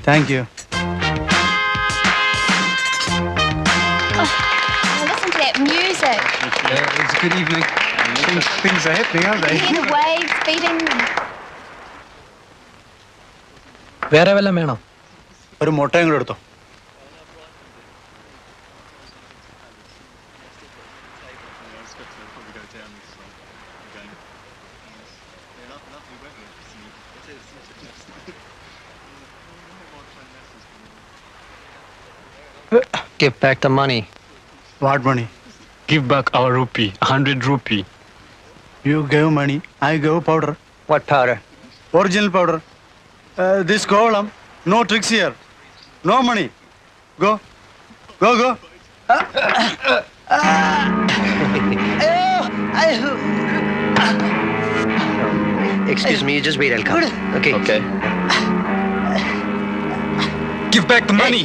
Thank you. Listen to that music. It's a good evening. Things are happening, aren't You hear the waves beating. വേറെ വല്ലതും വേണോ? ഒരു മുട്ടയും കൂടെ എടുത്തോ. Give back the money. What money? Give back our rupee, 100 rupee. You gave money, I gave powder. What powder? Original powder. This column, no tricks here. No money. Go. Excuse me, just wait, I'll come. Okay. Okay. Give back the money.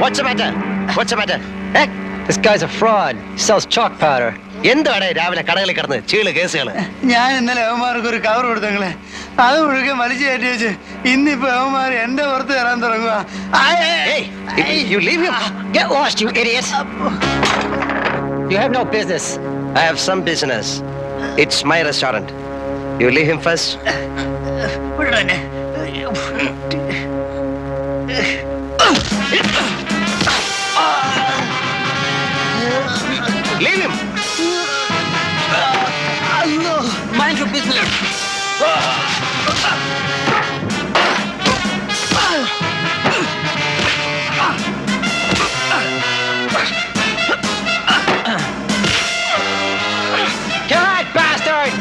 What's the matter? Eh? This guy's a fraud. He sells chalk powder. എന്താണ് രാവിലെ കടകളിൽ കിടന്ന് ചീള് കേസുകള്? ഞാൻ ഇന്നലെ അവന്മാർക്ക് ഒരു cover കൊടുത്തങ്ങളെ, അത് മുഴുവൻ വലിച്ചു കയറ്റി വെച്ച് ഇന്നിപ്പോ അവന്മാർ എന്റെ പുറത്ത് തരാൻ തുടങ്ങുക. Hey, you leave him. Get lost, you idiot! You have no business. I have some business. It's my restaurant. You leave him first. Leave him. Mind your business. God, bastard!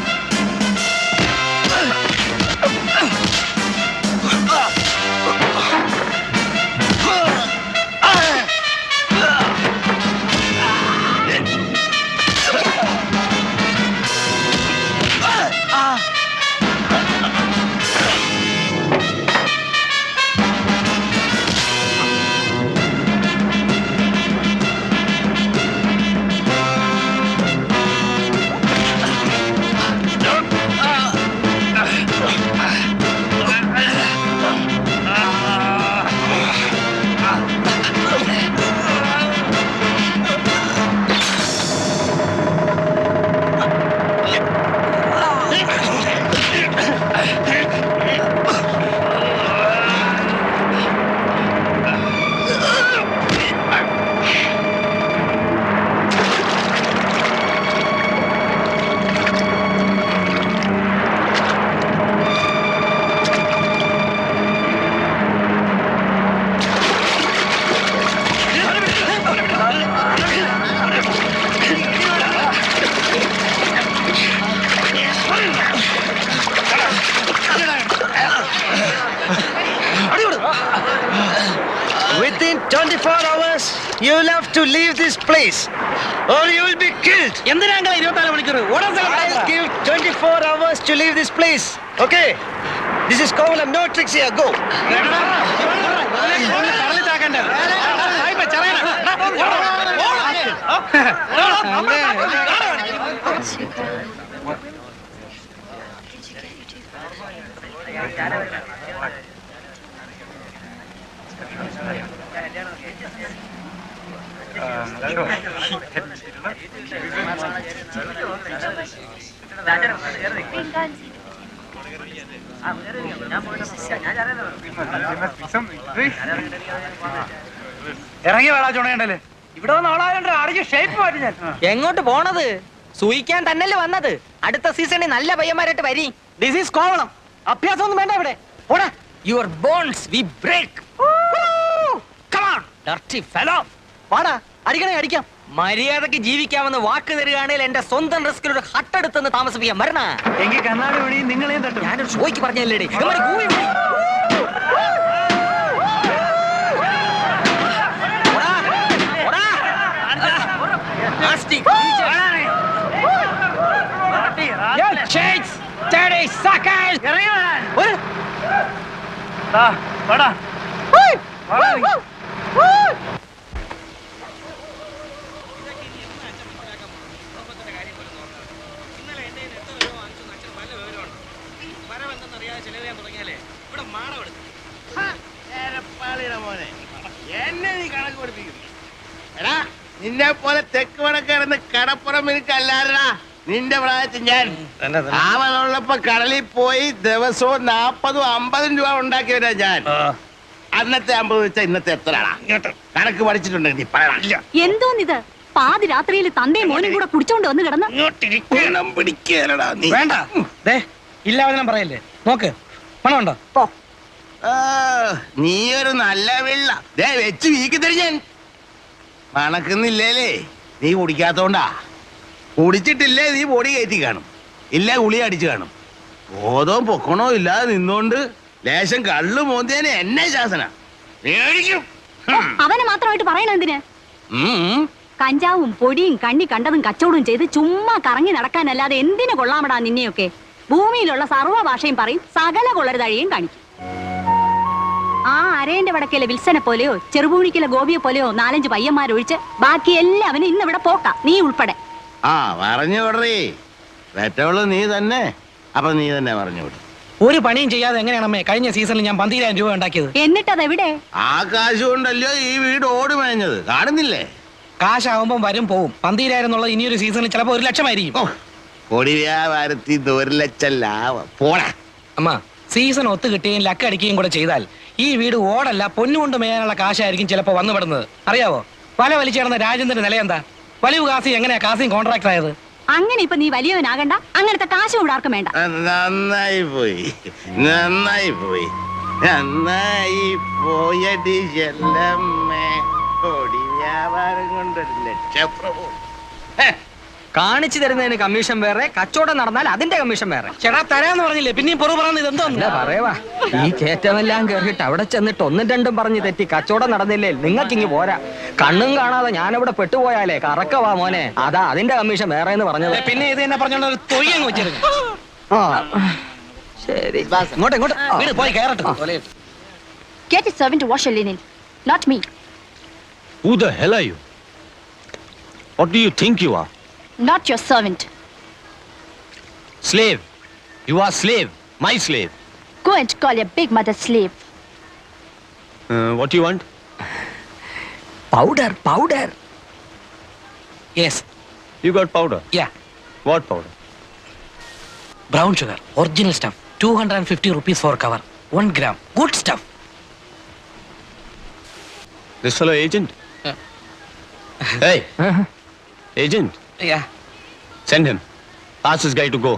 Within 24 hours, you'll have to leave this place, or you will be killed. I'll give 24 hours to leave this place. Okay? This is Kovalam, no tricks here. Go. ഇറങ്ങി വേളാ ചുണയുണ്ടല്ലേ, ഇവിടെ വന്ന് അവളായോണ്ട് അടിച്ച് shape മാറ്റി ഞാൻ. എങ്ങോട്ട് പോണത്? സൂയിക്കാൻ തന്നെയല്ലേ വന്നത്. അടുത്ത സീസണിൽ നല്ല പയ്യന്മാരായിട്ട് വരി. This is Kovalam. അഭ്യാസം ഒന്നും വേണ്ട ഇവിടെ. പോടാ. Your bones we break. Come on. Dirty fellow. പാടാ, അടിക്കണേ അടിക്കാം. മര്യാദക്ക് ജീവിക്കാമെന്ന് വാക്ക് തരികയാണെങ്കിൽ എന്റെ സ്വന്തം റിസ്കിൽ ഒരു ഹട്ടെടുത്തെന്ന് താമസിപ്പിക്കാൻ വരണ. എങ്കിൽ കണ്ണാടി വഴി നിങ്ങളെയും തട്ടും. ഞാനൊരു ഷോയ്ക്ക് പറഞ്ഞല്ലേ. നിന്നെ പോലെ തെക്ക് വടക്കിടന്ന് കടപ്പുറം എനിക്കല്ലാരടാ. നിന്റെ പ്രായത്തിൽ ഞാൻ ആവനുള്ളപ്പോ കടലിൽ പോയി ദിവസവും 40-50 രൂപ ഉണ്ടാക്കിയവരാ ഞാൻ. അന്നത്തെ 50 വെച്ചാൽ ഇന്നത്തെ എത്രയാണാ? കണക്ക് പഠിച്ചിട്ടുണ്ടെങ്കിൽ നീ പറയണ. എന്തോന്നിത് പാതി രാത്രിയിൽ തന്തയും മോനും കൂടെ കുടിച്ചോണ്ട് വന്ന് കിടന്ന് പിടിക്കലടാ നീ. വേണ്ട ഇല്ലാവചനം പറയല്ലേ. നോക്ക് പണമുണ്ടോ? നീ ഒരു നല്ല വെള്ള വെച്ച് വീക്കി തരും ഞാൻ. മണക്കുന്നില്ലേലേ നീ കുടിക്കാത്തോണ്ടാ. കുടിച്ചിട്ടില്ലേ നീ പൊടി കയറ്റി കാണും, ഇല്ല ഗുളി അടിച്ചു കാണും. ബോധവും പൊക്കണോ ഇല്ലാതെ നിന്നോണ്ട് ലേശം കള്ളു മോന്തിയാനെ എന്നെ ശാസന മേടിക്കും. അവനെ മാത്രമായിട്ട് പറയണ എന്തിന്? കഞ്ചാവും പൊടിയും കണ്ണി കണ്ടതും കച്ചവടവും ചെയ്ത് ചുമ്മാ കറങ്ങി നടക്കാനല്ലാതെ എന്തിനു കൊള്ളാമടാ നിന്നെയൊക്കെ. ഭൂമിയിലുള്ള സർവ്വ ഭാഷയും പറയും, സകല കൊള്ളരുതഴിയും കാണിക്കും. ആ അരേന്റെ വടക്കേലെ വിൽസനെ പോലെയോ ചെറുപൂണിക്കലെ ഗോപിയെ പോലെയോ 4-5 പയ്യന്മാരൊഴിച്ച് ബാക്കി എല്ലാവനും ഇന്നിവിടെ പോക്കാം, നീ ഉൾപ്പെടെ. പറഞ്ഞു വിടറേ. പെറ്റവള് നീ തന്നെ. അപ്പൊ നീ തന്നെ പറഞ്ഞു വിടും. ഒരു പണിയും ചെയ്യാതെ എങ്ങനെയാണമ്മേ കഴിഞ്ഞ സീസണിൽ ഞാൻ 12,000 രൂപ ഉണ്ടാക്കിയത്? എന്നിട്ടതെവിടെ? ആ കാശ് കൊണ്ടല്ലോ ഈ വീട് ഓടി മേഞ്ഞത്. കാണുന്നില്ലേ? കാശാവുമ്പം വരും പോവും. 12,000 എന്നുള്ളത് ഇനിയൊരു സീസണിൽ ചിലപ്പോ 1 ലക്ഷമായിരിക്കും. പൊടി വ്യാപാരത്തിൽ 1 ലക്ഷം ലാഭം പോടാ. അമ്മ സീസൺ ഒത്തു കിട്ടുകയും ലക്ക് അടിക്കുകയും കൂടെ ചെയ്താൽ ഈ വീട് ഓടല്ല പൊന്നുകൊണ്ട് മേയാനുള്ള കാശായിരിക്കും ചിലപ്പോ വന്നുപെടുന്നത്. അറിയാവോ? വല വലിച്ചു കിടന്ന രാജേന്ദ്രന്റെ നില എന്താ? വലിയ കാസി എങ്ങനെയാ കാസിയും കോൺട്രാക്ടർ ആയത്? അങ്ങനെ ഇപ്പൊ നീ വലിയവനാകണ്ട. അങ്ങനത്തെ കാശ് ഇവിടെ ആർക്കും വേണ്ട. നന്നായി പോയി, നന്നായി പോയി, നന്നായി പോയടി ചെല്ലമ്മേ. പൊടി വ്യാപാരം കൊണ്ടൊരു ലക്ഷപ്രഭു. കാണിച്ചു തരുന്നതിന് കമ്മീഷൻ വേറെ, കച്ചവടം നടന്നാൽ അതിന്റെ കമ്മീഷൻ വേറെ. ചേട്ടാ തരാന്ന് പറഞ്ഞില്ലേ, പിന്നെയും പൊറു പറഞ്ഞത് ഇതെന്തോ പറയവാ. ഈ കയറ്റമെല്ലാം കേറിയിട്ട് അവിടെ ചെന്നിട്ട് 1-2 പറഞ്ഞ് തെറ്റി കച്ചവടം നടന്നില്ലേ നിങ്ങൾക്കിങ്ങ് പോരാ. കണ്ണും കാണാതെ ഞാനിവിടെ പെട്ടുപോയാലേ കറക്കവാ മോനെ. അതാ അതിന്റെ കമ്മീഷൻ വേറെ എന്ന് പറഞ്ഞത്. പിന്നെ ഇത് തന്നെ പറഞ്ഞോണ്ട് ഒരു തൊയ്യങ്ങ് വെച്ചിരുന്നു. ശരി, ഇങ്ങോട്ട് വീട് പോയി കയറട്ടെ. Get a servant to wash your linen, not me. Who the hell are you? What do you think you are? Not your servant. Slave. You are slave. My slave. Go and call your big mother slave. What do you want? Powder. Yes. You got powder? Yeah. What powder? Brown sugar. Original stuff. 250 rupees for cover. 1 gram. Good stuff. This fellow agent? Hey. Agent. Yeah. Send him. Ask this guy to go.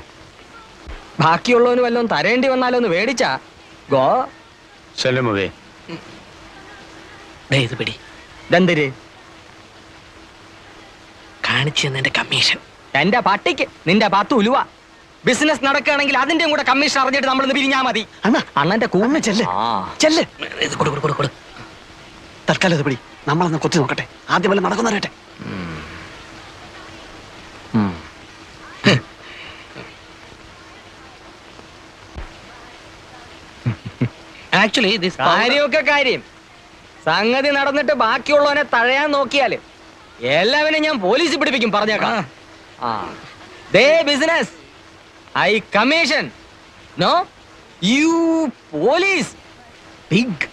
ബാക്കിയുള്ളവന് വല്ലതും തരേണ്ടി വന്നാലോ ഒന്ന് മേടിച്ചാ go. Send him away. ഇത് പിടി. ദന്തര് കാണിച്ചു തന്നതിന്റെ commission. എന്റെ പട്ടിക്ക് നിന്റെ 10 ഉലുവ. ബിസിനസ് നടക്കുകയാണെങ്കിൽ അതിന്റെയും കൂടെ കമ്മീഷൻ അറിഞ്ഞിട്ട് നമ്മളിന്ന് പിരിഞ്ഞാ മതി. അണ്ണന്റെ കൂന്ന് ചെല്ല്. ഇത് കൊടു. തൽക്കാലം ഇത് പിടി. നമ്മളൊന്ന് കൊത്തി നോക്കട്ടെ. ആദ്യം വല്ല നടക്കുന്നറിയട്ടെ. ആക്ച്വലി കാര്യമൊക്കെ കാര്യം. സംഗതി നടന്നിട്ട് ബാക്കിയുള്ളവനെ തഴയാൻ നോക്കിയാല് എല്ലാവരും ഞാൻ പോലീസിൽ പിടിപ്പിക്കും പറഞ്ഞേക്കാം. ദേ business I commission. No you police pig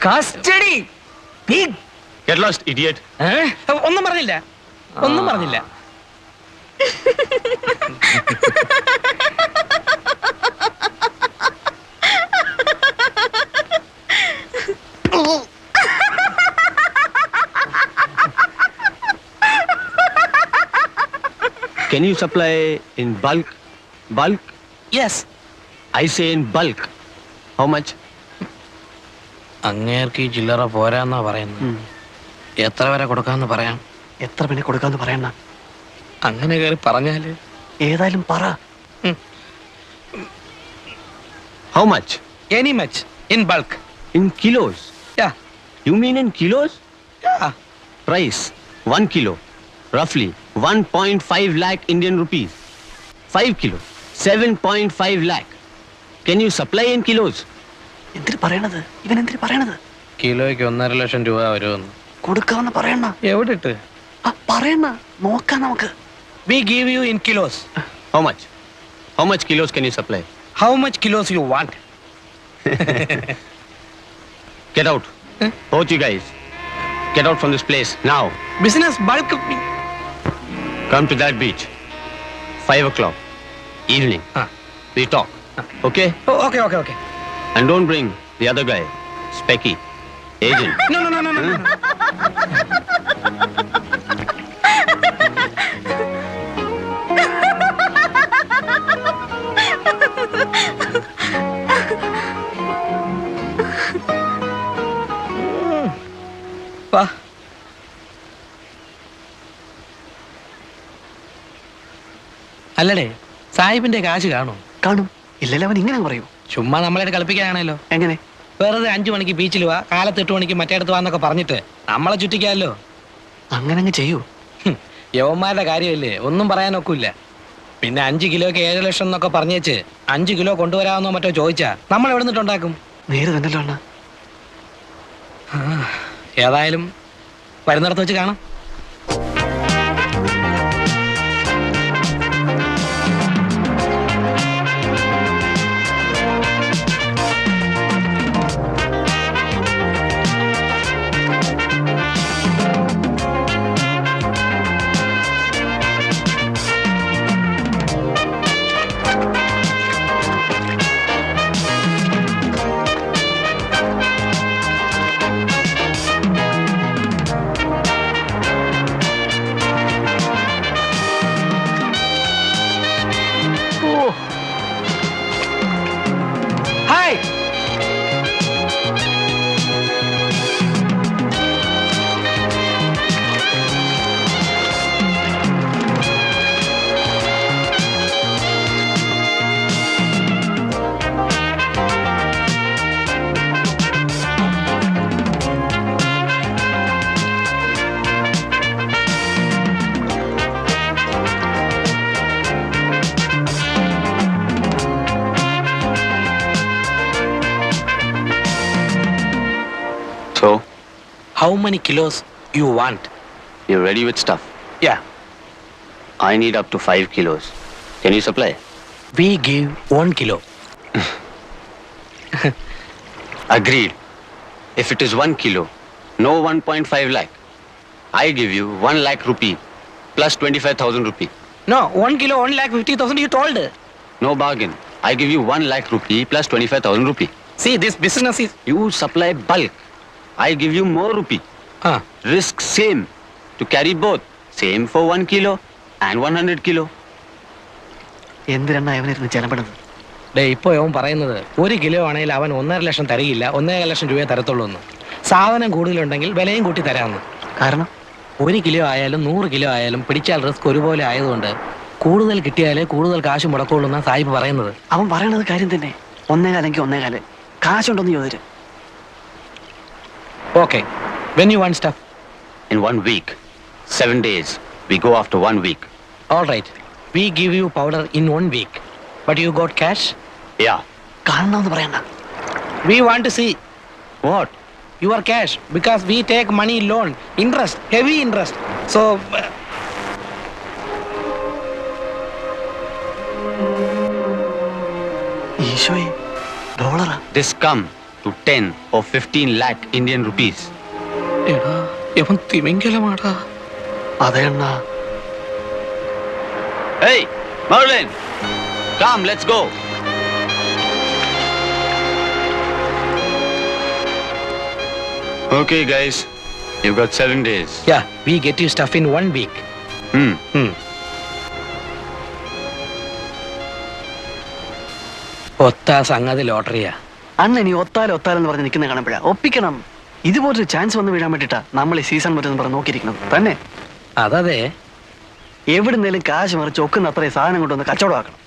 custody pig. Get lost, idiot. ഒന്നും പറഞ്ഞില്ല. Can you supply in bulk? Bulk? Yes. I say in bulk. How much? അങ്ങേർക്ക് ഈ ചില്ലറ പോരാന്നാ പറയുന്നത്. എത്ര വരെ കൊടുക്കാന്ന് പറയാം? എത്ര പിന്നെ കൊടുക്കാന്ന് പറയണ? അങ്ങനെ കയറി പറഞ്ഞാല് ഏതായാലും പറ. How much? Any much in bulk. In kilos? Yeah. You mean in kilos? Yeah. Price 1 kilo, roughly 1.5 lakh Indian rupees. 5 kilo, 7.5 lakh. Can you supply in kilos? എന്തിനു പറയണത്? ഇവൻ എന്തിനു പറയണത്? കിലോയ്ക്ക് 1.5 ലക്ഷം രൂപ വരുമെന്ന്. കൊടുക്കാന്ന് പറയണ. എവിടെ ഇട്ട്? പറയണ, നോക്കാം നമുക്ക്. We give you in kilos. How much? How much kilos can you supply? How much kilos you want? Get out. Both you guys. Get out from this place now. Business bulk. Come to that beach. 5 o'clock. Evening. We talk. Okay? Oh, okay. And don't bring the other guy. Specky. Agent. No. വാ. അല്ലടേ, സാഹിബിന്റെ കാശ് കാണും. കാണും. ഇല്ലല്ലോ, അവൻ ഇങ്ങനെ പറയൂ. ചുമ്മാ നമ്മളെ കളിപ്പിക്കാനാണല്ലോ. എങ്ങനെ? വെറുതെ 5 മണിക്ക് ബീച്ചിൽ വാ, കാലത്ത് 8 മണിക്ക് മറ്റേടത്ത് വാന്നൊക്കെ പറഞ്ഞിട്ട് നമ്മളെ ചുറ്റിക്കാമല്ലോ. അങ്ങനെ അങ്ങ് ചെയ്യൂ. യവന്മാരുടെ കാര്യമല്ലേ, ഒന്നും പറയാനൊക്കില്ല. പിന്നെ 5 കിലോയ്ക്ക് 7 ലക്ഷം എന്നൊക്കെ പറഞ്ഞേച്ച് 5 കിലോ കൊണ്ടുവരാമെന്നോ മറ്റോ ചോദിച്ചാ നമ്മൾ എവിടെ നിന്നിട്ടുണ്ടാക്കും? നേരെ തന്നല്ലോ അണ്ണ. ഏതായാലും വരുന്നിടത്ത് വെച്ച് കാണാം. Hi. So, How many kilos you want? you're ready with stuff? Yeah. I need up to 5 kilos. Can you supply? We give 1 kilo. Agreed. If it is 1 kilo, no 1.5 lakh. I give you 1 lakh rupee plus 25,000 rupee. No, 1 kilo 1,50,000 you told. No bargain. I give you 1 lakh rupee plus 25,000 rupee. See, this business is... You supply bulk. I give you more rupee. Risk same. To carry both. Same for 1 kilo and 100 kilo. എന്തിനാ അവനിരുന്ന് ചെലപ്പെടുന്നത്? Day, ഇപ്പോൾ അവൻ പറയുന്നത് 1 kilo ആണെങ്കിൽ അവൻ 1.5 ലക്ഷം തരികയില്ല, 1.5 ലക്ഷം രൂപയെ തരത്തുള്ളൂ എന്ന്. സാധനം കൂടുതലുണ്ടെങ്കിൽ വിലയും കൂട്ടി തരാമെന്ന്. കാരണം 1 കിലോ ആയാലും 100 കിലോ ആയാലും പിടിച്ചാൽ റിസ്ക് ഒരുപോലെ ആയതുകൊണ്ട് കൂടുതൽ കിട്ടിയാലേ കൂടുതൽ കാശ് മുടക്കുള്ളൂ എന്നാണ് സാഹിബ് പറയുന്നത്. അവൻ പറയണത് കാര്യം തന്നെ. 1.5 1.5 കാശുണ്ടോന്ന് ചോദിച്ചു. Okay. When you want stuff? In 1 week. 7 days. We go after 1 week. All right. We give you powder in 1 week. But you got cash? Yeah. കാണണമെന്ന് പറയണ്ട. We want to see What? your cash because we take money loan. Interest. Heavy interest. So... ഈശോയെ, ഡോളറാ? This come to 10 or 15 lakh Indian rupees. എടാ, ഇവൻ തിമിംഗലമാടാ. അതെ അണ്ണാ. Hey, Merlin! Come, let's go. Okay, guys. You've got 7 days. Yeah, we get you stuff in 1 week. ഒത്ത സംഗതി ലോട്ടറിയാ. അണ്ണ ഇനി ഒത്താലെന്ന് പറഞ്ഞ് നിൽക്കുന്ന കാണുമ്പോഴാ ഒപ്പിക്കണം. ഇതുപോലൊരു ചാൻസ് വന്ന് വീഴാൻ വേണ്ടിട്ടാ നമ്മൾ ഈ സീസൺ വരുന്ന പറഞ്ഞ് നോക്കിയിരിക്കുന്നത് തന്നെ. അതതെ. എവിടുന്നേലും കാശ് മറിച്ച് ഒക്കുന്ന അത്രയും സാധനം കൊണ്ടുവന്ന് കച്ചവടമാക്കണം.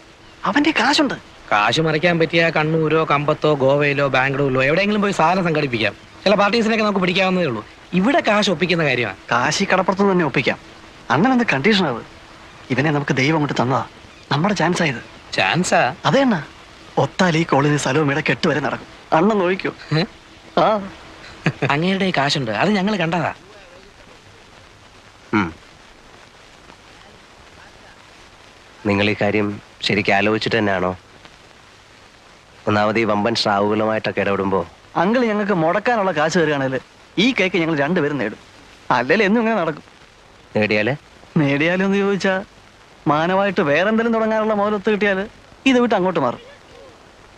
അവന്റെ കാശുണ്ട്. കാശ് മറിക്കാൻ പറ്റിയ കണ്ണൂരോ കമ്പത്തോ ഗോവയിലോ ബാംഗ്ലൂരിലോ എവിടെയെങ്കിലും പോയി സാധനം സംഘടിപ്പിക്കാം. ചില പാർട്ടീസിനൊക്കെ നമുക്ക് പിടിക്കാവുന്നതേ ഉള്ളൂ. ഇവിടെ കാശ് ഒപ്പിക്കുന്ന കാര്യമാണ്. കാശി കടപ്പുറത്ത് തന്നെ ഒപ്പിക്കാം. അങ്ങനെ എന്ത് കണ്ടീഷൻ അത്? ഇവനെ നമുക്ക് ദൈവം കൊണ്ട് തന്നതാ. നമ്മുടെ ചാൻസ് ആയത്. ചാൻസാ? അതെ അണ്ണ. ഒത്താൽ ഈ കോളേജിൽ സ്ഥലവും ഇവിടെ കെട്ടുവരെ നടക്കും. അണ്ണൻ നോക്കിക്കോ. ആ അങ്ങയുടെ കാശുണ്ട്, അത് ഞങ്ങൾ കണ്ടതാ. നിങ്ങൾ ഈ കാര്യം ശരിക്കും ആലോചിച്ചിട്ട് തന്നെയാണോ? ഒന്നാമത് ഈ വമ്പൻ സ്രാവുകളുമായിട്ടൊക്കെ ഇടപെടുമ്പോ അങ്കിൾ ഞങ്ങൾക്ക് മുടക്കാനുള്ള കാശ് തരികയാണെങ്കിൽ ഈ കേക്ക് ഞങ്ങൾ രണ്ടുപേരും നേടും. അല്ലെങ്കിൽ എന്നും ഇങ്ങനെ നടക്കും. നേടിയാലും എന്ന് ചോദിച്ചാ മാനമായിട്ട് വേറെന്തെങ്കിലും തുടങ്ങാനുള്ള മുതലൊത്ത് കിട്ടിയാൽ ഇത് വിട്ട് അങ്ങോട്ട്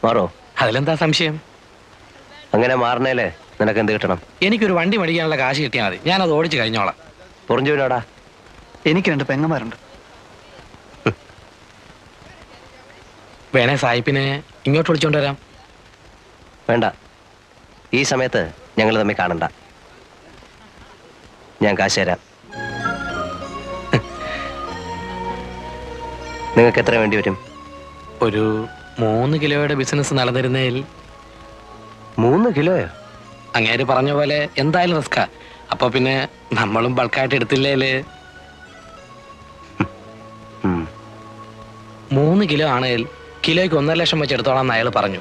മാറോ? അതിലെന്താ സംശയം? അങ്ങനെ മാറണേലേ നിനക്ക് എന്ത് കിട്ടണം? എനിക്കൊരു വണ്ടി മേടിക്കാനുള്ള കാശ് കിട്ടിയാൽ മതി. ഞാനത് ഓടിച്ച് കഴിഞ്ഞോളാം. പൊറിഞ്ചുവിനോടാ? എനിക്ക് 2 പെങ്ങന്മാരുണ്ട്. വേണേ സായിപ്പിനെ ഇങ്ങോട്ട് വിളിച്ചോണ്ട് വരാം. വേണ്ട, ഈ സമയത്ത് ഞങ്ങൾ തമ്മിൽ കാണണ്ട. ഞാൻ കാശ് തരാം. നിങ്ങൾക്ക് എത്ര വേണ്ടി വരും? ഒരു 3 കിലോയുടെ ബിസിനസ് നടന്നിരുന്നതിൽ. 3 കിലോയോ? അങ്ങേര് പറഞ്ഞ പോലെ എന്തായാലും റിസ്കാ. അപ്പൊ പിന്നെ നമ്മളും ബൾക്കായിട്ട് എടുത്തില്ലേല്. 3 കിലോ ആണെങ്കിൽ കിലോയ്ക്ക് 1.5 ലക്ഷം വെച്ച് എടുത്തോളാം അയാൾ പറഞ്ഞു.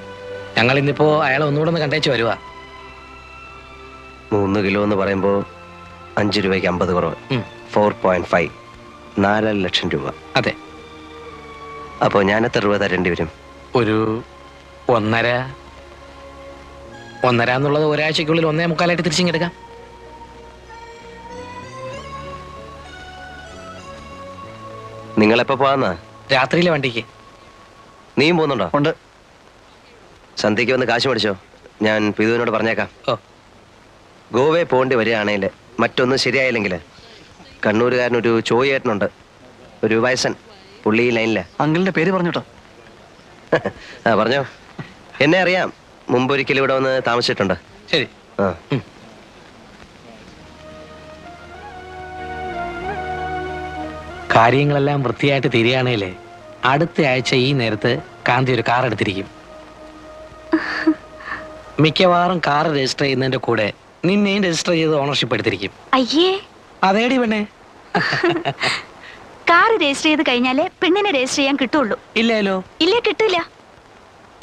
ഞങ്ങൾ ഇന്നിപ്പോ അയാളെ ഒന്നുകൂടെ ഒന്ന് കണ്ടേച്ച് വരുവാ. 3 കിലോ എന്ന് പറയുമ്പോ 5 രൂപയ്ക്ക് 50 കുറവ്. 4.5 4 ലക്ഷം രൂപ. അതെ. അപ്പോ ഞാൻ എത്ര രൂപ തരേണ്ടി വരും? ഒരു 1.5 എന്നുള്ളത് ഒരാഴ്ചക്കുള്ളിൽ 1.25 തിരിച്ചിങ്ങെടുക്കാം. നിങ്ങളെപ്പോ പോവാന്നാ? രാത്രിയിലെ വണ്ടിക്ക്. നീയും പോകുന്നുണ്ടോ? ഉണ്ട്. സന്ധ്യയ്ക്ക് വന്ന് കാശ് മേടിച്ചോ, ഞാൻ പിതുവിനോട് പറഞ്ഞേക്കാം. ഗോവയിൽ പോകേണ്ടി വരികയാണെങ്കിൽ മറ്റൊന്നും ശരിയായില്ലെങ്കിൽ കണ്ണൂരുകാരനൊരു ചോയേട്ടനുണ്ട്, ഒരു വയസ്സൻ, പുള്ളി ലൈനില്ല. അങ്കിളിന്റെ പേര് പറഞ്ഞോട്ടോ. ആ പറഞ്ഞോ. എന്നെ അറിയാം, മുമ്പൊരിക്കലും ഇവിടെ വന്ന് താമസിച്ചിട്ടുണ്ട്. ശരി. ആ കാര്യങ്ങളെല്ലാം വൃത്തിയായിട്ട് തിരിയാണേലേ അടുത്ത ആഴ്ച ഈ നേരത്ത് കാന്തി ഒരു കാർ എടുത്തിരിക്കും. മിക്കവാറും കാർ രജിസ്റ്റർ ചെയ്യുന്നതിന്റെ കൂടെ നിന്നെയും രജിസ്റ്റർ ചെയ്ത് ഓണർഷിപ്പ് എടുത്തിരിക്കും. അയ്യേ, അതേടി പെണ്ണേ. കാർ രജിസ്റ്റർ ചെയ്ത് കഴിഞ്ഞാലേ പെണ്ണിനെ രജിസ്റ്റർ ചെയ്യാൻ കിട്ടുള്ളൂ. ഇല്ലല്ലോ. ഇല്ലേ, കിട്ടില്ല.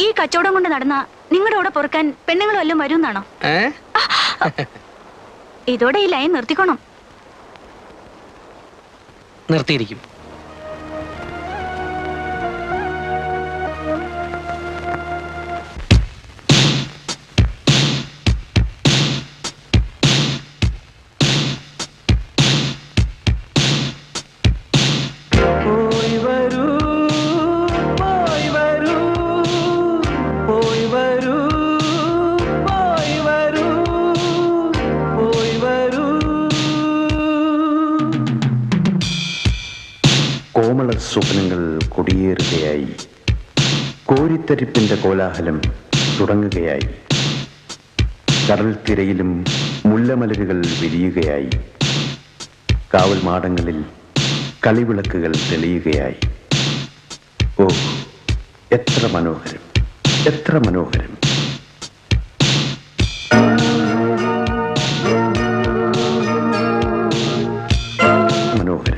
ഈ കച്ചവടം കൊണ്ട് നടന്ന നിങ്ങളുടെ കൂടെ പൊറുക്കാൻ പെണ്ണുങ്ങൾ വല്ലതും വരുമെന്നാണോ? ഇതോടെ ഈ ലൈൻ നിർത്തിക്കോണം. നിർത്തിയിരിക്കും. കോമള സ്വപ്നങ്ങൾ കൊടിയേറുകയായി, കോരിത്തരിപ്പിന്റെ കോലാഹലം തുടങ്ങുകയായി, കടൽ തിരയിലും മുല്ലമലരുകൾ വിരിയുകയായി, കാവൽ മാടങ്ങളിൽ കളിവിളക്കുകൾ തെളിയുകയായി. ഓ, എത്ര മനോഹരം, എത്ര മനോഹരം! മനോഹരം.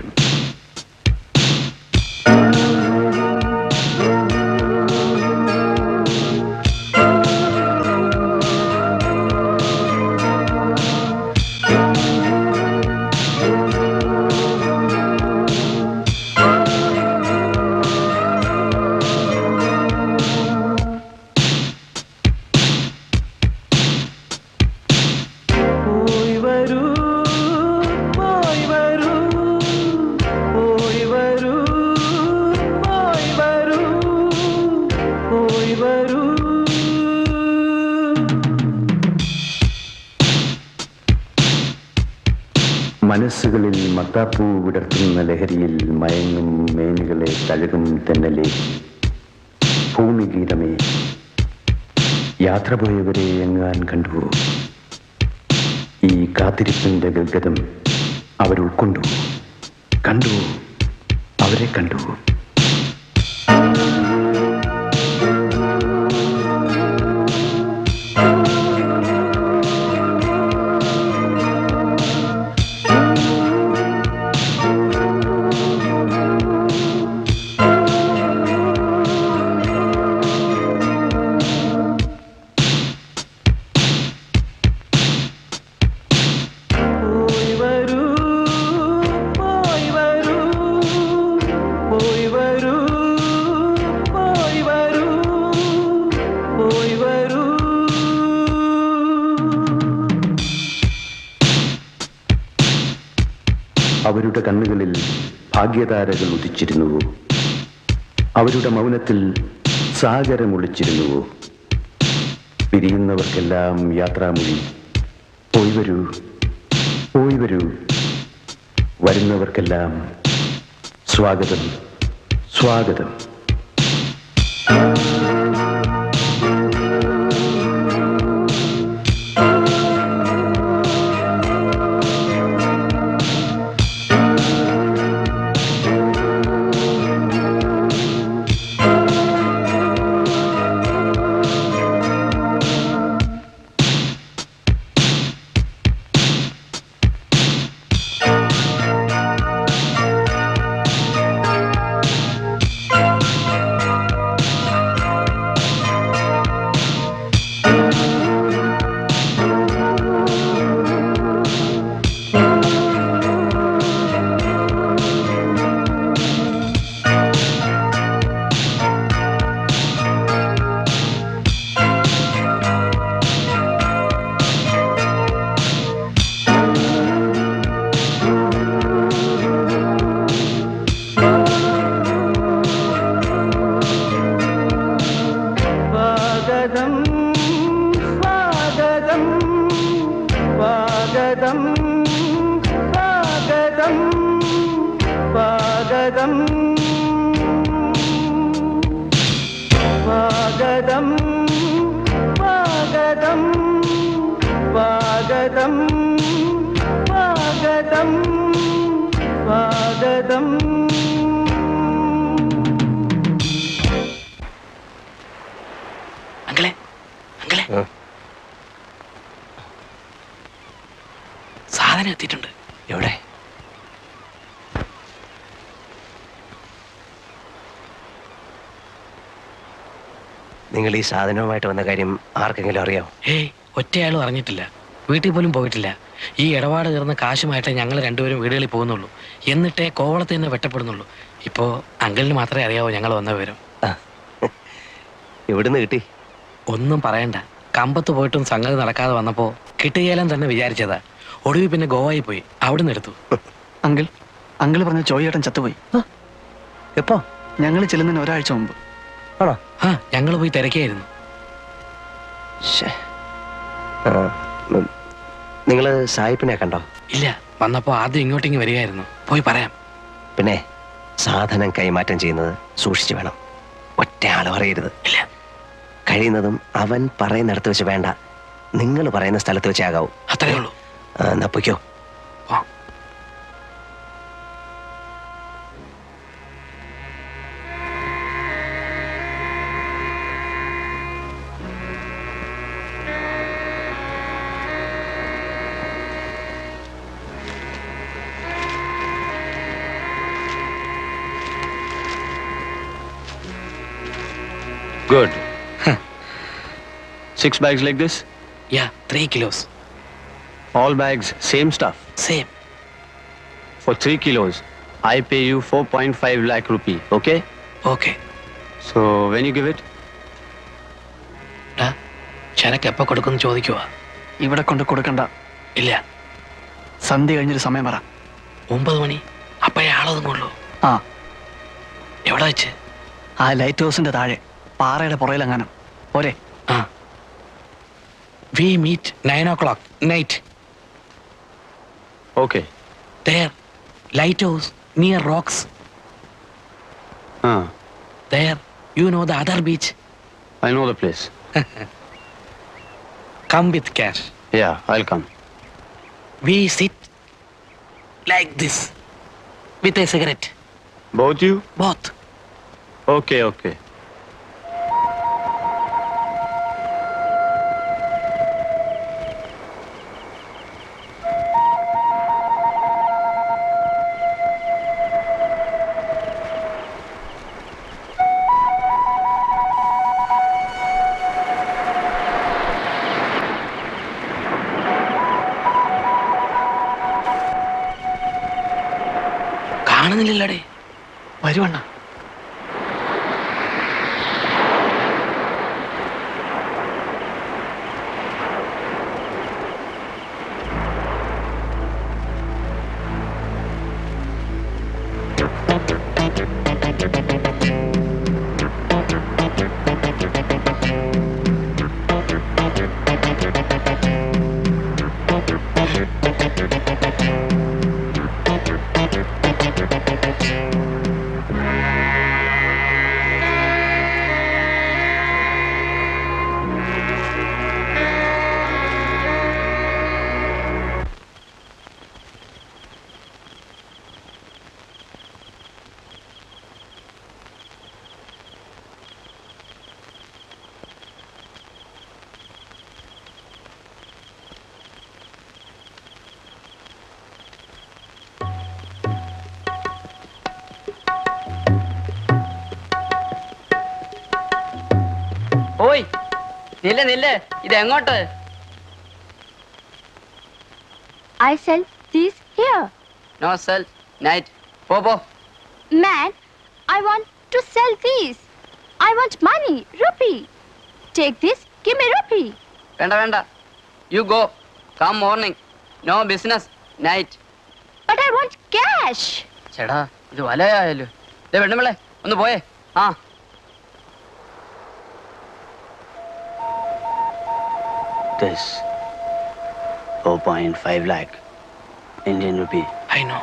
മനസ്സുകളിൽ മത്താപ്പൂ വിടർത്തുന്ന ലഹരിയിൽ മയങ്ങും മേനികളെ തഴുകും തെന്നലെ, ഭൂമിഗീതമേ, യാത്ര പോയവരെ എങ്ങാൻ കണ്ടു, ഈ കാത്തിരിപ്പിന്റെ ഗദ്ഗതം അവരുൾക്കൊണ്ടു. കണ്ടു, അവരെ കണ്ടു. അവരുടെ കണ്ണുകളിൽ ഭാഗ്യതാരകൾ ഉദിച്ചിരുന്നുവോ? അവരുടെ മൗനത്തിൽ സാഗരമൊളിച്ചിരുന്നുവോ? പിരിയുന്നവർക്കെല്ലാം യാത്രാമൊഴി, പോയി വരൂ, പോയി വരൂ. വരുന്നവർക്കെല്ലാം സ്വാഗതം, സ്വാഗതം. അങ്കിളെ, അങ്കിളെ, സാധനം എത്തിയിട്ടുണ്ട്. എവിടെ? നിങ്ങൾ ഈ സാധനവുമായിട്ട് വന്ന കാര്യം ആർക്കെങ്കിലും അറിയാമോ? ഏയ്, ഒറ്റയാളും അറിഞ്ഞിട്ടില്ല. വീട്ടിൽ പോലും പോയിട്ടില്ല. ഈ ഇടപാട് തീർന്ന കാശുമായിട്ടേ ഞങ്ങൾ രണ്ടുപേരും വീടുകളിൽ പോകുന്നുള്ളൂ. എന്നിട്ടേ കോവളത്തിൽ നിന്ന് വെട്ടപ്പെടുന്നുള്ളൂ. ഇപ്പോ അങ്കിളിന് മാത്രമേ അറിയാവൂ ഞങ്ങൾ വന്ന വിവരം. എവിടുന്ന് കിട്ടി? ഒന്നും പറയണ്ട. കമ്പത്ത് പോയിട്ടും സംഗതി നടക്കാതെ വന്നപ്പോ കിട്ടുകയില്ലെന്ന് തന്നെ വിചാരിച്ചതാ. ഒടുവിൽ പിന്നെ ഗോവയിൽ പോയി അവിടുന്ന് എടുത്തു. അങ്കിൾ, അങ്കിൾ പറഞ്ഞ ചോയ്യേട്ടൻ ചത്തുപോയി. എപ്പോ? ഞങ്ങൾ ചെല്ലുന്നതിന് ഒരാഴ്ച മുമ്പ്. ആണോ? ആ, ഞങ്ങൾ പോയി തിരക്കിയായിരുന്നു. നിങ്ങള് സായിപ്പിനെ കണ്ടോ? ഇല്ല, വന്നപ്പോ ആദ്യം ഇങ്ങോട്ടേക്ക് വരികയായിരുന്നു. പോയി പറയാം. പിന്നെ സാധനം കൈമാറ്റം ചെയ്യുന്നത് സൂക്ഷിച്ചു വേണം. ഒറ്റ ആളും അറിയരുത്. ഇല്ല, കഴിയുന്നതും അവൻ പറയുന്നിടത്ത് വെച്ച് വേണ്ട, നിങ്ങൾ പറയുന്ന സ്ഥലത്ത് വെച്ചേ ആകാവൂ. അത്രേ ഉള്ളൂ. എന്നാ പൊയ്ക്കോ. Good. 6 bags like this? Yeah, 3 kilos. All bags, same stuff. Same. For 3 kilos, I pay you 4.5 lakh rupee, okay? Okay. So, when you give it? ചരക്ക് എപ്പോ കൊടുക്കുമെന്ന് ചോദിക്കുവാ. ഇവിടെ കൊണ്ട് കൊടുക്കണ്ട. ഇല്ല, സന്ധ്യ കഴിഞ്ഞൊരു സമയം പറ. 9 മണി. അപ്പോഴേ ആളൊതുങ്ങുള്ളൂ. ആ, എവിടെ വെച്ച്? ആ ലൈറ്റ് ഹൗസിന്റെ താഴെ പാറയുടെ പുറയിലെങ്ങാനും. പോരെ? ആ. We meet 9 o'clock night. Okay. There, lighthouse near rocks. There, you know the other beach. I know the place. Come with cash. Yeah, I'll come. We sit like this with a cigarette. Both you? Both. Okay, okay. കാണുന്നില്ലല്ലേ? വരുവണ്ണ. ഓയ് നില്ല നില്ല, ഇത് എങ്ങോട്ട്? I sell these here. No sell night. പോ. Man, I want to sell these. I want money, rupee. Take this, give me rupee. വേണ്ട. You go. Come morning. No business night. But I want cash. ചേടാ ഇത് വലയായല്ലോ. പെണ്ണുമ്പിള്ളേ ഒന്ന് പോയേ. ആ This 4.5 lakh Indian rupee. I know.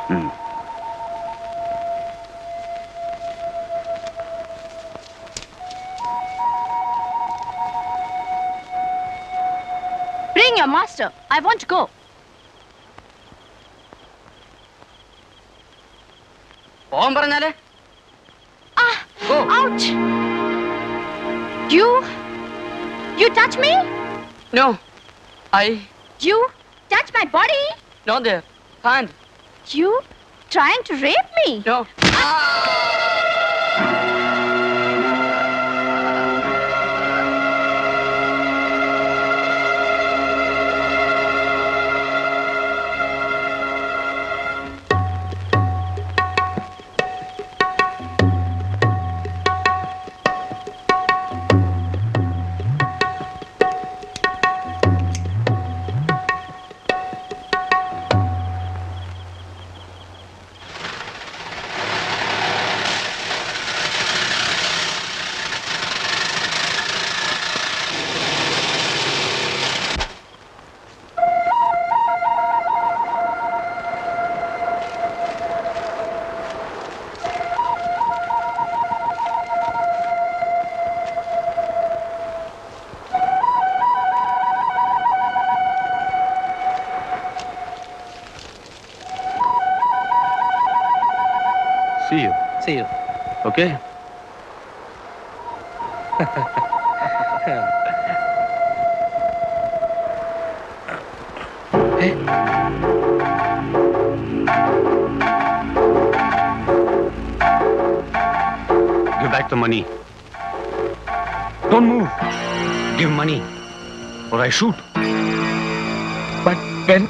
Bring your master. I want to go. പോകാൻ പറഞ്ഞാലേ. Ah, Go. ouch. You touch me? No. You touch my body? No there. Can't. You trying to rape me? No. See you. Okay? Give back the money. Don't move. Give money or I shoot. But when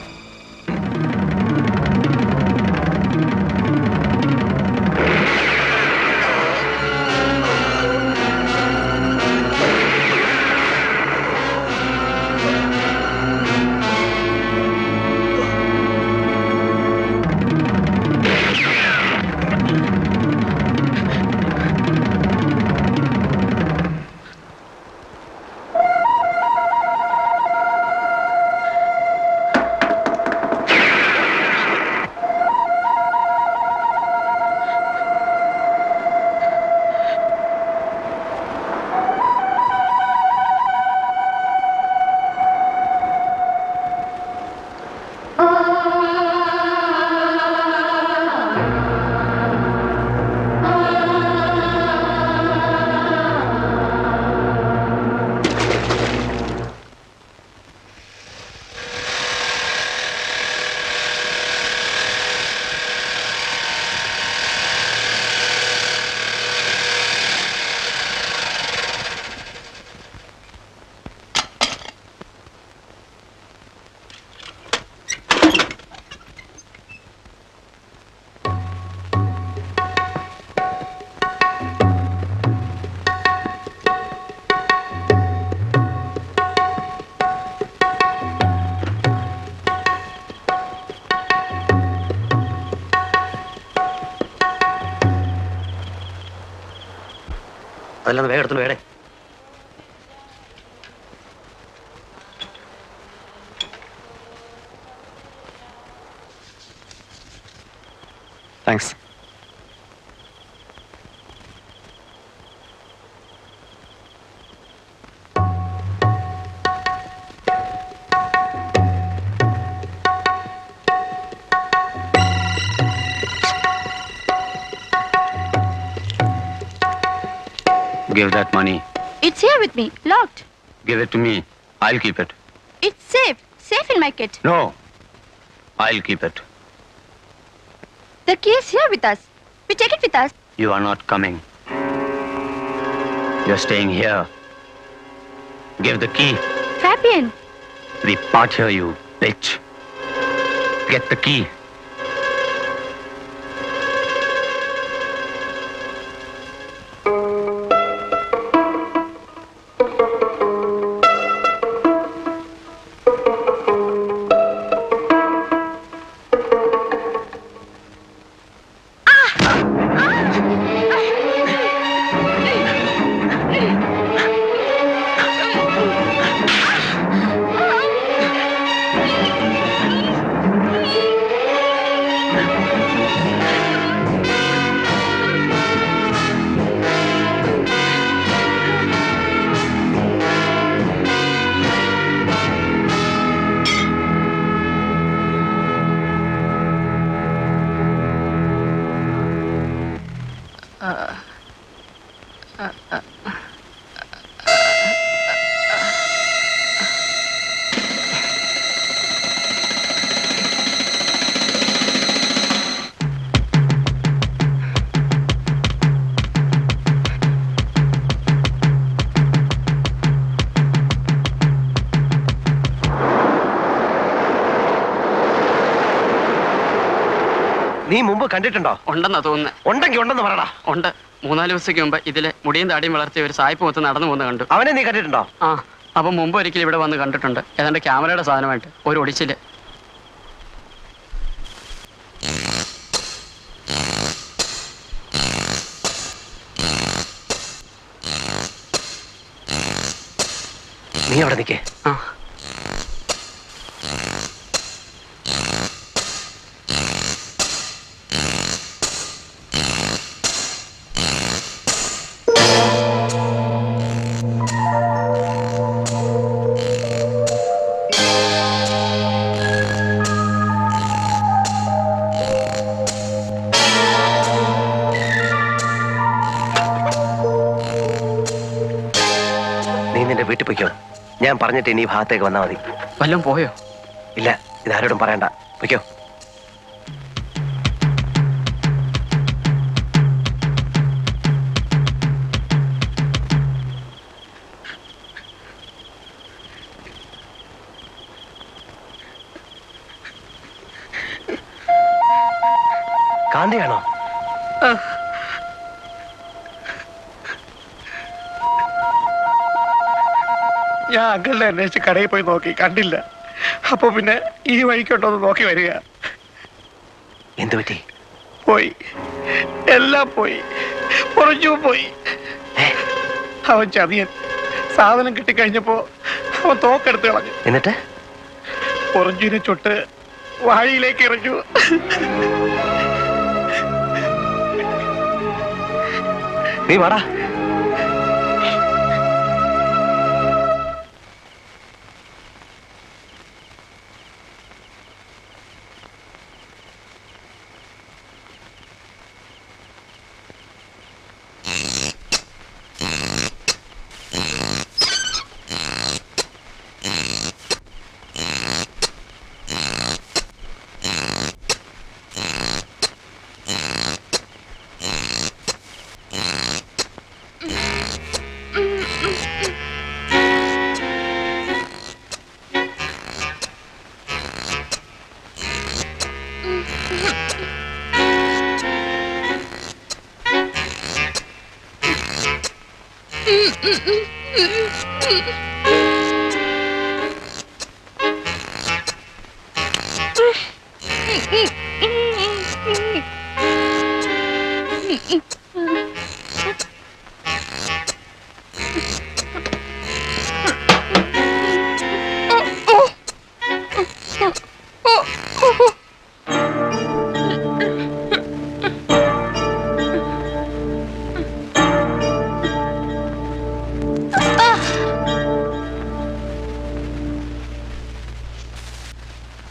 അതല്ലാതെ വേഗം എടുത്തു വേടേ. Thanks. Give that money. It's here with me, locked. Give it to me. I'll keep it. It's safe. Safe in my kit. No. I'll keep it. The key is here with us. We take it with us. You are not coming. You're staying here. Give the key. Fabian. We part here, you bitch. Get the key. നീ മുമ്പ് കണ്ടിട്ടുണ്ടോ? ഉണ്ടെന്നാ തോന്നുന്നത്. ഉണ്ടെങ്കിൽ ഉണ്ടെന്ന് പറയടാ. ഉണ്ട്. 3-4 ദിവസത്തേക്ക് മുമ്പ് ഇതിലെ മുടിയും താടിയും വളർത്തിയ ഒരു സായിപ്പ് മൊത്തം നടന്നു പോകുന്ന കണ്ടു. അവനെ നീ കണ്ടിട്ടുണ്ടോ? ആ, അപ്പം മുമ്പ് ഒരിക്കലും ഇവിടെ വന്ന് കണ്ടിട്ടുണ്ട്. ഏതാണ്ട് ക്യാമറയുടെ സാധനമായിട്ട് ഒരു ഒടിച്ചില്. നീ അവിടെ നിൽക്കേ. ആ, നീ നിന്റെ വീട്ടിൽ പൊയ്ക്കോ. ഞാൻ പറഞ്ഞിട്ട് ഇനി ഈ ഭാഗത്തേക്ക് വന്നാൽ മതി. വല്ലതും പോയോ? ഇല്ല, ഇതാരോടും പറയണ്ട. പൊയ്ക്കോ. കാന്തിയാണോ? ഞാൻ അങ്കിളിനെ അന്വേഷിച്ച് കടയിൽ പോയി നോക്കി, കണ്ടില്ല. അപ്പൊ പിന്നെ ഈ വഴിക്കുണ്ടോ എന്ന് നോക്കി വരിക. എന്തു പറ്റി? പോയി, എല്ലാം പോയി. പൊറഞ്ഞു പോയി. അവൻ ചതിയൻ. സാധനം കിട്ടിക്കഴിഞ്ഞപ്പോ അവൻ തോക്കെടുത്ത് കളഞ്ഞു. എന്നിട്ട് പൊറഞ്ചുവിനെ ചുട്ട് വാഴയിലേക്ക് എറിഞ്ഞു. നീ വാടാ.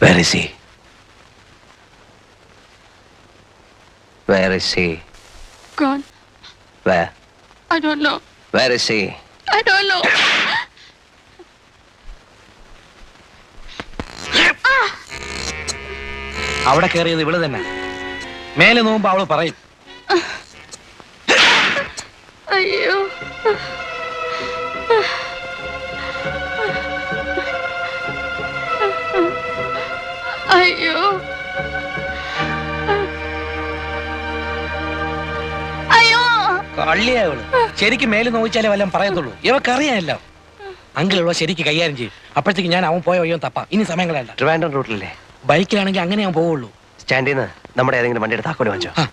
Where is he? Where is he? Gone. Where? I don't know. Where is he? I don't know. അവിടെ കയറിയത് ഇവള് തന്നെ. മേലെ നോക്കുമ്പോ അവള് പറയും. അയ്യോ. അയ്യോ. അയ്യോ. കള്ളിയാ ഇവള്. ശരിക്കും മേലെ നോക്കിച്ചാലേ വല്ലതും പറയത്തുള്ളൂ. ഇവക്കറിയാമല്ലോ. അങ്കിളുള്ള ശരിക്ക് കൈകാര്യം ചെയ്യും. അപ്പോഴത്തേക്ക് ഞാൻ അവൻ പോയ വയ്യോ തപ്പാം. ഇനി സമയം കളയണ്ട. ട്രിവാൻഡ്രം റൂട്ടിലല്ലേ? ബൈക്കിലാണെങ്കിൽ അങ്ങനെ ഞാൻ പോവുള്ളൂ. സ്റ്റാൻഡിൽ നിന്ന് നമ്മുടെ ഏതെങ്കിലും വണ്ടിയുടെ താക്കോല് വാങ്ങിച്ചോ.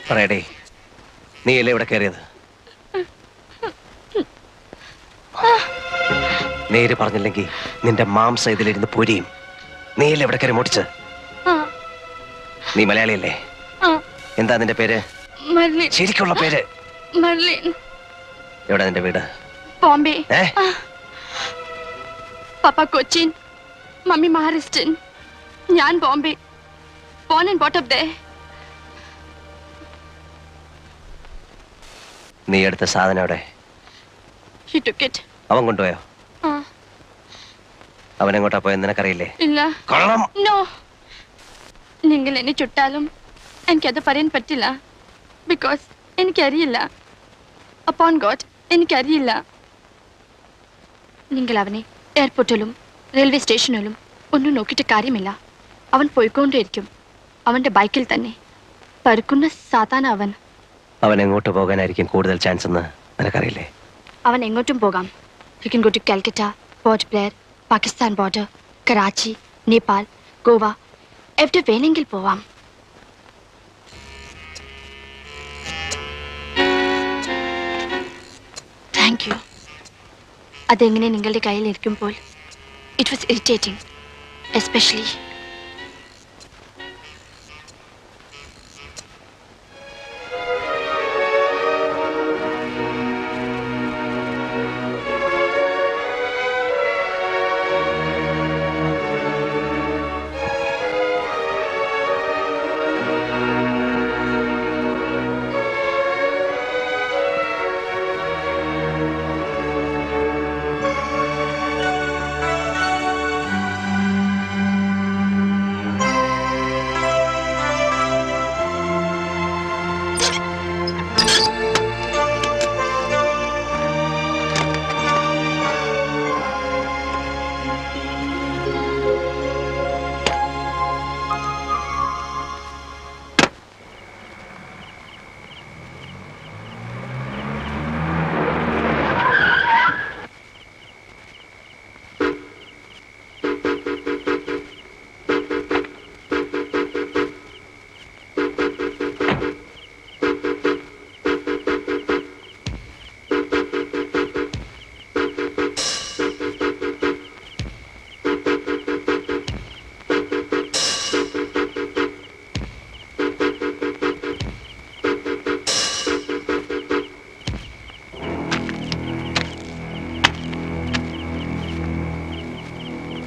പറയടേ, നീയല്ലേ ഇവിടെ കയറിയത്? നേര് പറഞ്ഞില്ലെങ്കിൽ നിന്റെ മാംസം ഇതിലിരുന്ന് പൊരിയും. നീയല്ലേ ഇവിടെ കയറി മുടിച്ച്? നീ മലയാളിയല്ലേ? എന്താ നിന്റെ പേര്? ശരിക്കുള്ള പേര്? എവിടെ നിന്റെ വീട്? ബോംബെ. പപ്പ കൊച്ചിൻ, മമ്മി മഹാരാഷ്ട്രൻ, ഞാൻ Bombay. Born and brought up there. നീ എടുത്ത സാധനം എവിടെ? He took it. അവൻ കൊണ്ടുപോയോ? അവൻ എങ്ങോട്ടാ പോയെന്ന് നിനക്കറിയില്ലേ? ഇല്ല. കള്ളം. No. നിങ്ങൾ എന്നെ ചുട്ടാലും എനിക്കത് പറയാൻ പറ്റില്ല. ബിക്കോസ് എനിക്കറിയില്ല. അപ്പോൺ ഗോഡ്, എനിക്കറിയില്ല. നിങ്ങൾ അവനെ എയർപോർട്ടിലും റെയിൽവേ സ്റ്റേഷനിലും ഒന്നും നോക്കിയിട്ട് കാര്യമില്ല. അവൻ പോയിക്കൊണ്ടേയിരിക്കും. അവന്റെ ബൈക്കിൽ തന്നെ. പരുക്കുന്ന സാധാരണ അവൻ. അവൻ എങ്ങോട്ട് പോകാനായിരിക്കും കൂടുതൽ ചാൻസ് എന്ന് നിനക്കറിയില്ലേ? അവൻ എങ്ങോട്ടും പോകാം. He can go to Calcutta, Port Blair, Pakistan border, Karachi, Nepal, Goa. എവിടെ വേണമെങ്കിൽ പോവാം. Thank you. അതെങ്ങനെ നിങ്ങളുടെ കയ്യിൽ ഇരിക്കുമ്പോൾ ഇറ്റ് വാസ് ഇറിറ്റേറ്റിംഗ്, എസ്പെഷ്യലി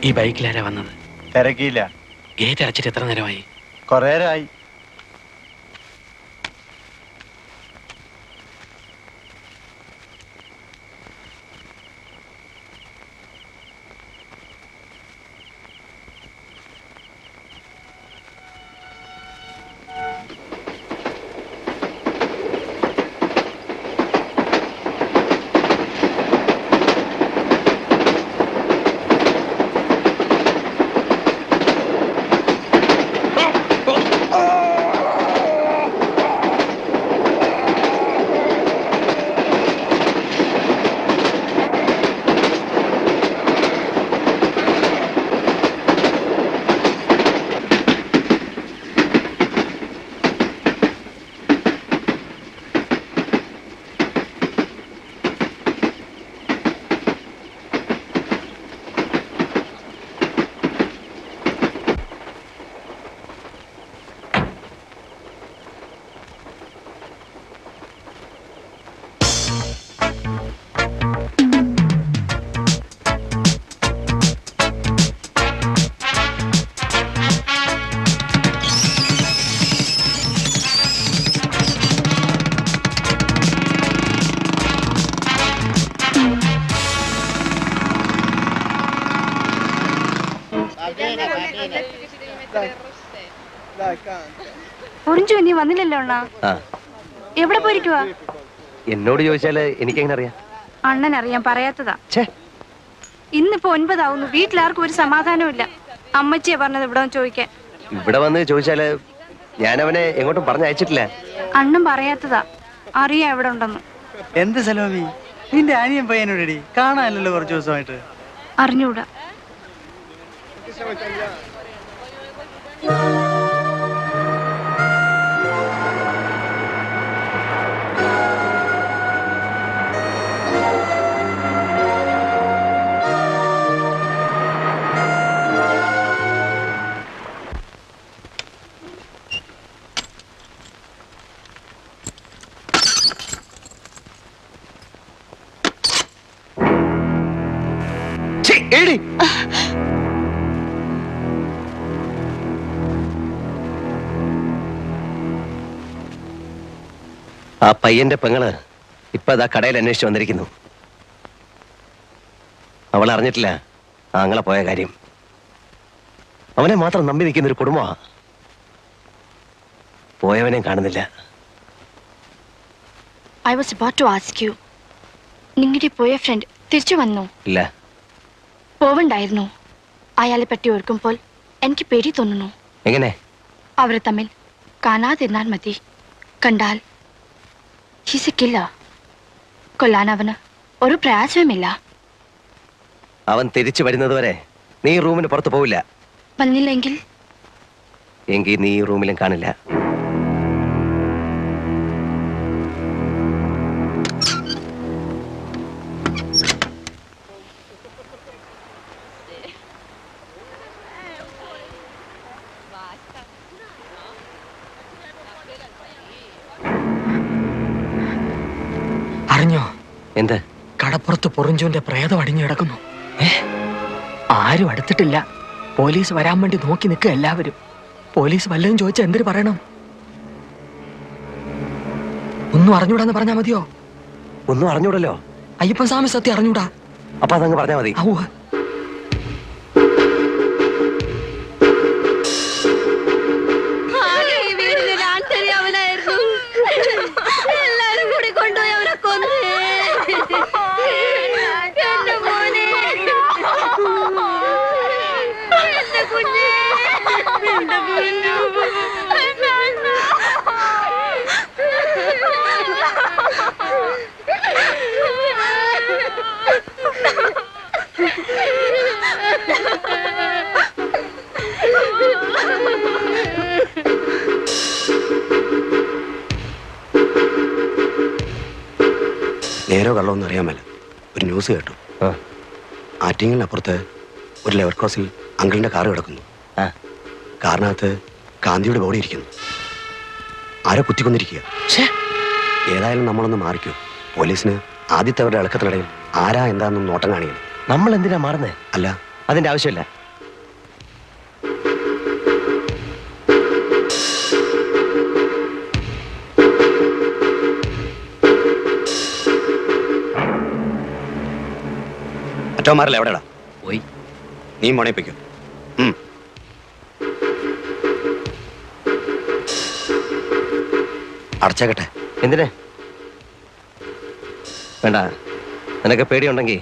ഈ ബൈക്കിലാരാ വന്നത്? തിരക്കിയില്ല. ഗേറ്റ് അടച്ചിട്ട് എത്ര നേരമായി? കുറേ നേരമായി. പൊറിഞ്ചു നീ വന്നില്ലല്ലോ അണ്ണാ. ആ എവിടെ പോയിരിക്കുവാ? എന്നോട് ചോദിച്ചാല് എനിക്കെങ്ങനെ അറിയാം? അണ്ണൻ അറിയാൻ പറയാത്തതാ. ഛേ, ഇന്നിപ്പോ 9 ആവുന്നു. വീട്ടിലാർക്കും ഒരു സമാധാനവും ഇല്ല. അമ്മച്ചിയാ പറഞ്ഞത് ഇവിടെ വന്ന് ചോദിക്കാൻ. ഇവിടെ വന്ന് ചോദിച്ചാല് ഞാൻ അവനെ എങ്ങോട്ടും പറഞ്ഞയച്ചിട്ടില്ല. അണ്ണൻ പറയാത്തതാ. അറിയാം എവിടെ ഉണ്ടെന്ന്. എന്ത് സലോമി, നിന്റെ അനിയൻ പയ്യനോടി കാണാനല്ലോ കുറച്ച് ദിവസമായിട്ട്. അറിഞ്ഞൂടാ. ഛീ, എടി. ആ പയ്യന്റെ പെങ്ങള് ഇപ്പൊ അതാ കടയിൽ അന്വേഷിച്ച് വന്നിരിക്കുന്നു. അവൾ അറിഞ്ഞിട്ടില്ല ആങ്ങളെ പോയ കാര്യം. അവനെ മാത്രം നമ്പി നിൽക്കുന്ന ഒരു കുടുംബമാ. പോയവനെ കാണുന്നില്ല. I was about to ask you. നിങ്ങളുടെ പോയ ഫ്രണ്ട് തിരിച്ചു വന്നോ? ഇല്ല. പോവണ്ടായിരുന്നു. അയാളെ പറ്റി ഓർക്കുമ്പോൾ എനിക്ക് പേടി തോന്നുന്നു. എങ്ങനെ? അവരെ തമ്മിൽ കാണാതിരുന്നാൽ മതി. കണ്ടാൽ he's a killer. കൊല്ലാൻ അവന് ഒരു പ്രയാസവുമില്ല. അവൻ തിരിച്ചു വരുന്നത് വരെ നീ റൂമിന് പുറത്ത് പോവില്ല. വന്നില്ലെങ്കിൽ എങ്കിൽ നീ ഈ റൂമിലും കാണില്ല. അറിഞ്ഞോ? എന്ത്? കടപ്പുറത്ത് പൊറിഞ്ചുവിന്റെ പ്രേതം അടിഞ്ഞു കിടക്കുന്നു. ആരും അടുത്തിട്ടില്ല. പോലീസ് വരാൻ വേണ്ടി നോക്കി നിൽക്കുക എല്ലാവരും. പോലീസ് വല്ലതും ചോദിച്ചാൽ എന്തിനു പറയണം? ഒന്നും അറിഞ്ഞൂടാന്ന് പറഞ്ഞാ മതിയോ? ഒന്നും അറിഞ്ഞൂടല്ലോ. അയ്യപ്പൻ സ്വാമി സത്യം അറിഞ്ഞൂടാ. അപ്പൊ അതങ്ങ് പറഞ്ഞാ മതി. എല്ലാരും കൂടി കൊണ്ടുപോയി അവരെ കൊന്നേ. എന്റെ മോനെ, എന്റെ കുഞ്ഞേ, എന്റെ പൊന്നു. നേരോ കള്ളമൊന്നും അറിയാൻ മേല. ഒരു ന്യൂസ് കേട്ടു. ആറ്റിങ്ങലിനപ്പുറത്ത് ഒരു ലെവൽ ക്രോസിൽ അങ്കിളിന്റെ കാറ് കിടക്കുന്നു. കാറിനകത്ത് കാന്തിയുടെ ബോഡി ഇരിക്കുന്നു. ആരോ കുത്തിക്കൊന്നിരിക്കുക. ഏതായാലും നമ്മളൊന്ന് മാറിക്കോ. പോലീസിന് ആദ്യത്തെ അവരുടെ ഇളക്കത്തിനിടയിൽ ആരാ എന്താണെന്നും നോട്ടം കാണിക്കണം. നമ്മൾ എന്തിനാ മാറുന്നേ? അല്ല, അതിന്റെ ആവശ്യമില്ല. മറ്റോമാരല്ല എവിടെടാ? പോയി. നീ മോണയിപ്പിക്കോ. അടച്ചേക്കട്ടെ. എന്തിന്? വേണ്ട. നിനക്ക് പേടിയുണ്ടെങ്കിൽ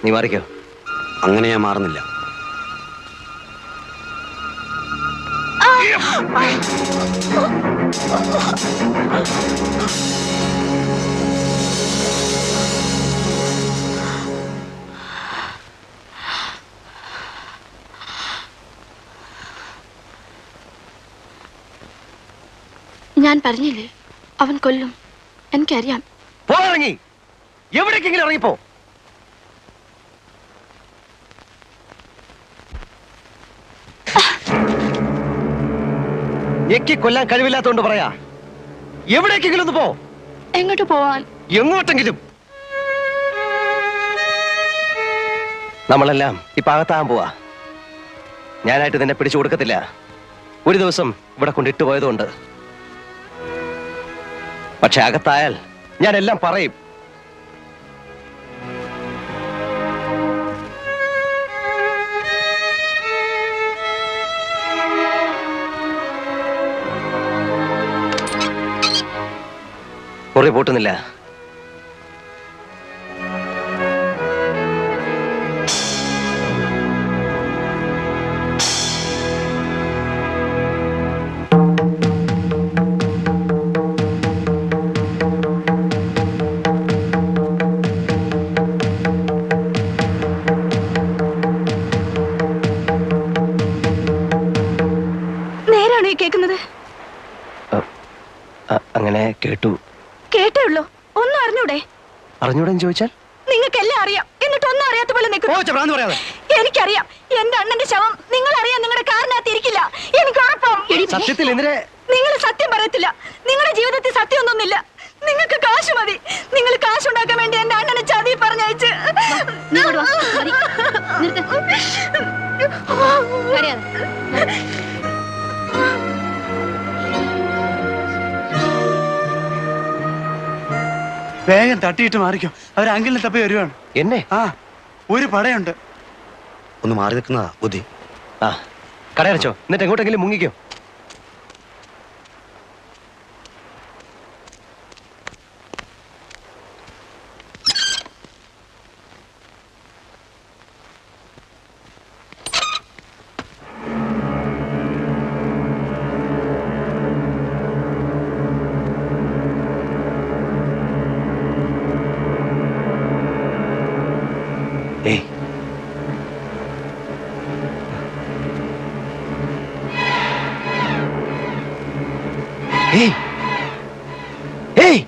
നീ മാറിക്കോ. അങ്ങനെ ഞാൻ മാറുന്നില്ല. ഞാൻ പറഞ്ഞില്ലേ അവൻ കൊല്ലും. എനിക്കറിയാം. പോയിറങ്ങി. എവിടേക്കെങ്കിലും ഇറങ്ങിപ്പോ. ഞെക്കി കൊല്ലാൻ കഴിവില്ലാത്തോണ്ട് പറയാ. എവിടേക്കെങ്കിലും ഒന്ന് പോ. എങ്ങോട്ട് പോവാൻ? എങ്ങോട്ടെങ്കിലും. നമ്മളെല്ലാം ഇപ്പൊ അകത്താകാൻ പോവാ. ഞാനായിട്ട് നിന്നെ പിടിച്ചു കൊടുക്കത്തില്ല. ഒരു ദിവസം ഇവിടെ കൊണ്ടിട്ട് പോയതുകൊണ്ട്. പക്ഷെ അകത്തായാൽ ഞാൻ എല്ലാം പറയും. മുറി പൂട്ടുന്നില്ല. നേരാണോ ഈ കേൾക്കുന്നത്? അങ്ങനെ കേട്ടു. കേട്ടേ ഉള്ളൂ, ഒന്നും അറിഞ്ഞൂടെ? അറിഞ്ഞൂടെന്ന് ചോദിച്ചാൽ നിങ്ങൾക്കെല്ലാം അറിയാം, എന്നിട്ട് ഒന്നും അറിയാത്ത പോലെ നിൽക്കുന്നു. എനിക്കറിയാം, എന്റെ അണ്ണന്റെ ശവം നിങ്ങൾ അറിയാൻ നിങ്ങളുടെ കാറിനകത്ത് ഇരിക്കില്ല. എനിക്ക് ഉറപ്പാണ്. സത്യത്തിൽ എന്തിനെ നിങ്ങൾ സത്യം പറയത്തില്ല. നിങ്ങളുടെ ജീവിതത്തിൽ സത്യമൊന്നുമില്ല. നിങ്ങൾക്ക് കാശ് മതി. നിങ്ങൾ കാശുണ്ടാക്കാൻ വേണ്ടി എന്റെ അണ്ണനെ ചതി പറഞ്ഞയച്ച്. വേഗം തട്ടിയിട്ട് മാറിക്കോ, അവർ അങ്കിളിനെ തപ്പി വരുവാണ്. എന്നെ? ആ, ഒരു പടയുണ്ട്. ഒന്ന് മാറി നിൽക്കുന്നതാ ബുദ്ധി. ആ, കടയടച്ചോ, എന്നിട്ട് എങ്ങോട്ടെങ്കിലും മുങ്ങിക്കോ. ഏയ്, ഏയ്, ഏയ്,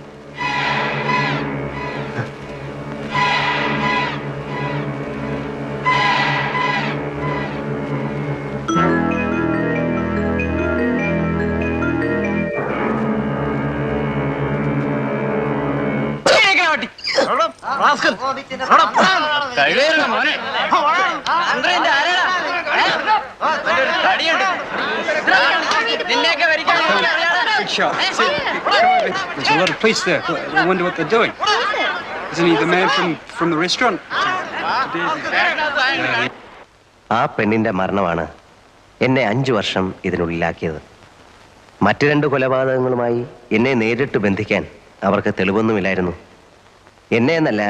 There's a lot of police there. I wonder what they're doing. Isn't he the man from the restaurant? ആ പെണ്ണിന്റെ മരണമാണ് എന്നെ 5 വർഷം ഇതിനുള്ളിലാക്കിയത്. മറ്റു 2 കൊലപാതകങ്ങളുമായി എന്നെ നേരിട്ട് ബന്ധിക്കാൻ അവർക്ക് തെളിവൊന്നുമില്ലായിരുന്നു. എന്നെ എന്നല്ല,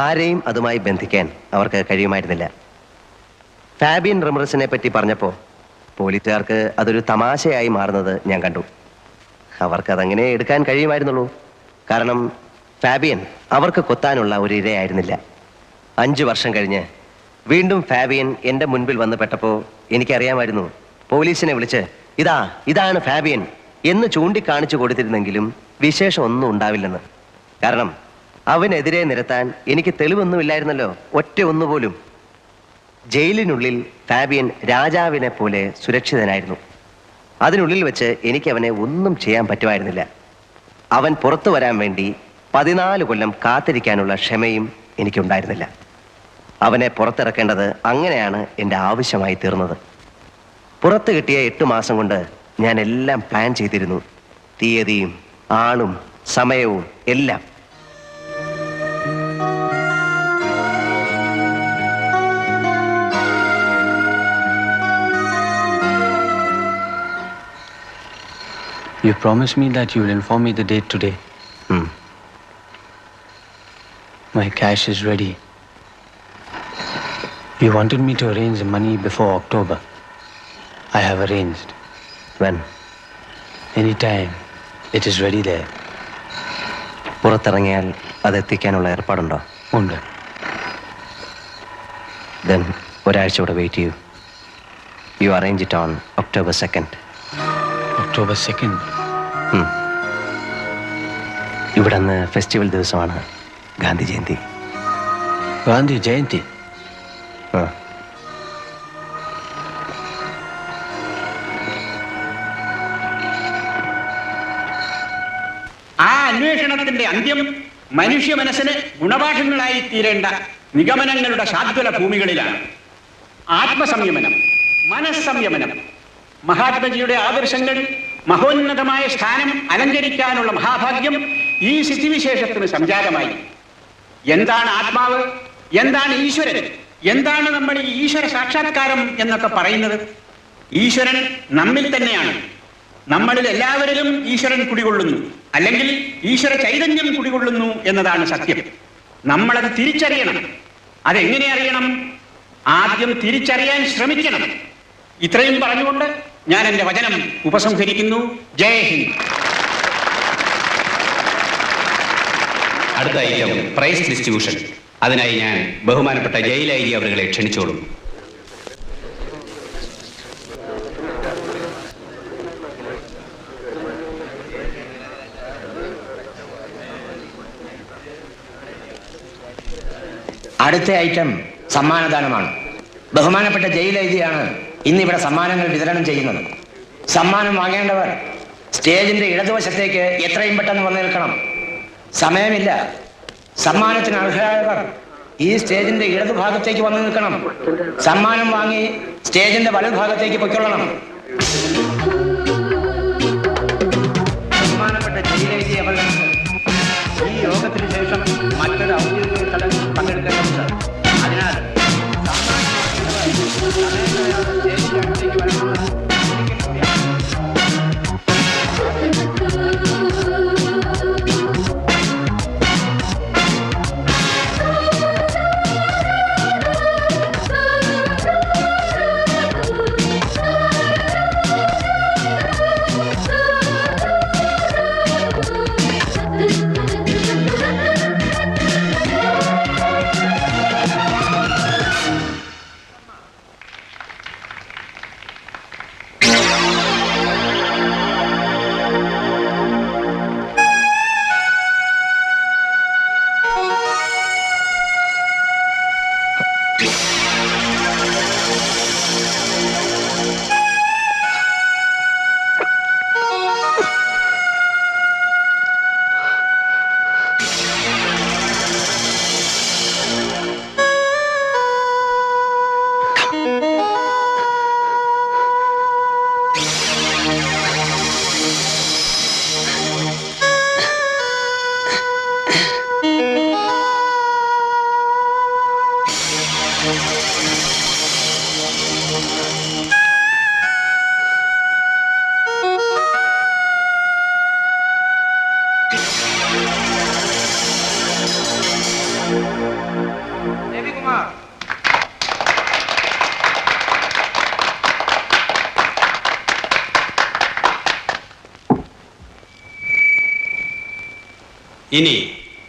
ആരെയും അതുമായി ബന്ധിക്കാൻ അവർക്ക് കഴിയുമായിരുന്നില്ല. ഫാബിയൻ റമറസിനെ പറ്റി പറഞ്ഞപ്പോൾ പോലീസുകാർക്ക് അതൊരു തമാശയായി മാറുന്നത് ഞാൻ കണ്ടു. അവർക്കതങ്ങനെ എടുക്കാൻ കഴിയുമായിരുന്നുള്ളൂ. കാരണം ഫാബിയൻ അവർക്ക് കൊത്താനുള്ള ഒരു ഇരയായിരുന്നില്ല. 5 വർഷം കഴിഞ്ഞ് വീണ്ടും ഫാബിയൻ എൻ്റെ മുൻപിൽ വന്ന് പെട്ടപ്പോൾ എനിക്കറിയാമായിരുന്നു പോലീസിനെ വിളിച്ച് ഇതാണ് ഫാബിയൻ എന്ന് ചൂണ്ടിക്കാണിച്ചു കൊടുത്തിരുന്നെങ്കിലും വിശേഷം ഒന്നും ഉണ്ടാവില്ലെന്ന്. കാരണം അവനെതിരെ നിരത്താൻ എനിക്ക് തെളിവൊന്നുമില്ലായിരുന്നല്ലോ, ഒറ്റ ഒന്നുപോലും. ജയിലിനുള്ളിൽ ഫാബിയൻ രാജാവിനെ പോലെ സുരക്ഷിതനായിരുന്നു. അതിനുള്ളിൽ വെച്ച് എനിക്ക് അവനെ ഒന്നും ചെയ്യാൻ പറ്റുമായിരുന്നില്ല. അവൻ പുറത്തു വരാൻ വേണ്ടി 14 കൊല്ലം കാത്തിരിക്കാനുള്ള ക്ഷമയും എനിക്കുണ്ടായിരുന്നില്ല. അവനെ പുറത്തിറക്കേണ്ടത് അങ്ങനെയാണ് എൻ്റെ ആവശ്യമായി തീർന്നത്. പുറത്ത് കിട്ടിയ 8 മാസം കൊണ്ട് ഞാൻ എല്ലാം പ്ലാൻ ചെയ്തിരുന്നു. തീയതിയും ആളും സമയവും എല്ലാം. You promised me that you will inform me the date today. My cash is ready. You wanted me to arrange the money before October. I have arranged. When? Anytime. It is ready there. പുറത്തിറങ്ങിയാൽ അതെത്തിക്കാനുള്ള ഏർപ്പാടുണ്ടോ? ഉണ്ട്. Then ഒരാഴ്ച കൂടെ wait ചെയ്യൂ. You arrange it on October 2nd. October 2nd? ഇവിടെ അന്ന് festival ദിവസമാണ്, ഗാന്ധി ജയന്തി. ഗാന്ധി ജയന്തി? ആ അന്വേഷണത്തിന്റെ അന്ത്യം മനുഷ്യ മനസ്സിന് ഗുണപാഠങ്ങളായി തീരേണ്ട നിഗമനങ്ങളുടെ ശാദ്വല ഭൂമികളിലാണ്. ആത്മസംയമനം, മനസ്സംയമനം, മഹാത്മജിയുടെ ആദർശങ്ങൾ മഹോന്നതമായ സ്ഥാനം അലങ്കരിക്കാനുള്ള മഹാഭാഗ്യം ഈ സ്ഥിതിവിശേഷത്തിന് സംജാതമായി. എന്താണ് ആത്മാവ്, എന്താണ് ഈശ്വരൻ, എന്താണ് നമ്മൾ ഈ ഈശ്വര സാക്ഷാത്കാരം എന്നൊക്കെ പറയുന്നത്? ഈശ്വരൻ നമ്മിൽ തന്നെയാണ്. നമ്മളിൽ എല്ലാവരിലും ഈശ്വരൻ കുടികൊള്ളുന്നു. അല്ലെങ്കിൽ ഈശ്വര ചൈതന്യം കുടികൊള്ളുന്നു എന്നതാണ് സത്യം. നമ്മളത് തിരിച്ചറിയണം. അതെങ്ങനെ അറിയണം? ആദ്യം തിരിച്ചറിയാൻ ശ്രമിക്കണം. ഇത്രയും പറഞ്ഞുകൊണ്ട് ഞാൻ എൻ്റെ വചനം ഉപസംഹരിക്കുന്നു. ജയ് ഹിന്ദ്. അടുത്ത ഐറ്റം പ്രൈസ് ഡിസ്ട്രിബ്യൂഷൻ. അതിനായി ഞാൻ ബഹുമാനപ്പെട്ട ജയിൽ ഐ ജി അവരെ ക്ഷണിച്ചോളും. അടുത്ത ഐറ്റം സമ്മാനദാനമാണ്. ബഹുമാനപ്പെട്ട ജയിൽ ഐ ജിയാണ് ഇന്നിവിടെ സമ്മാനങ്ങൾ വിതരണം ചെയ്യുന്നത്. സമ്മാനം വാങ്ങേണ്ടവർ സ്റ്റേജിന്റെ ഇടതുവശത്തേക്ക് എത്രയും പെട്ടെന്ന് വന്നു നിൽക്കണം. സമയമില്ല. സമ്മാനത്തിന് അർഹരായവർ ഈ സ്റ്റേജിന്റെ ഇടതുഭാഗത്തേക്ക് വന്നു നിൽക്കണം. സമ്മാനം വാങ്ങി സ്റ്റേജിന്റെ വലതുഭാഗത്തേക്ക് പൊയ്ക്കൊള്ളണം. ബഹുമാനപ്പെട്ട ജയിൽ ഐ ജി അവർക്ക് ഈ യോഗത്തിന് ശേഷം മറ്റൊരു ഔദ്യോഗിക ചടങ്ങിൽ പങ്കെടുക്കേണ്ടതുണ്ട്. അതിനാൽ ഇനി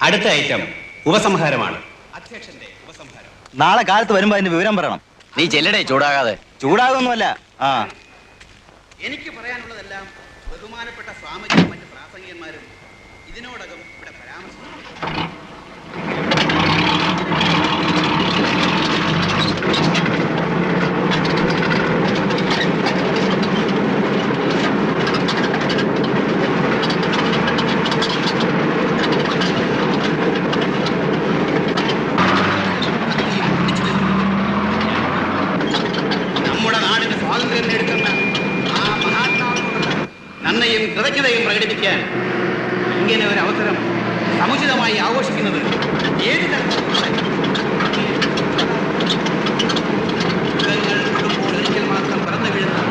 അടുത്ത ഐറ്റം ഉപസംഹാരമാണ്. അധ്യക്ഷന്റെ ഉപസംഹാരം. നാളെ കാലത്ത് വരുമ്പോ അതിന്റെ വിവരം പറയണം. നീ ചെല്ലടേ, ചൂടാകാതെ. ചൂടാകൊന്നുമല്ല. എനിക്ക് പറയാനുള്ളതെല്ലാം ബഹുമാനപ്പെട്ട സ്വാമിജിയും മറ്റ് പ്രാസംഗികന്മാരും ഇതിനോടകം ഇവിടെ പരാമർശിച്ചു. നന്ദിയും കൃതജ്ഞതയും പ്രകടിപ്പിക്കാൻ ഇങ്ങനെ ഒരു അവസരം സമുചിതമായി ആഘോഷിക്കുന്നത് ഏത് തരത്തിലുള്ള ഒരിക്കൽ മാത്രം പിറന്നു വീഴുന്ന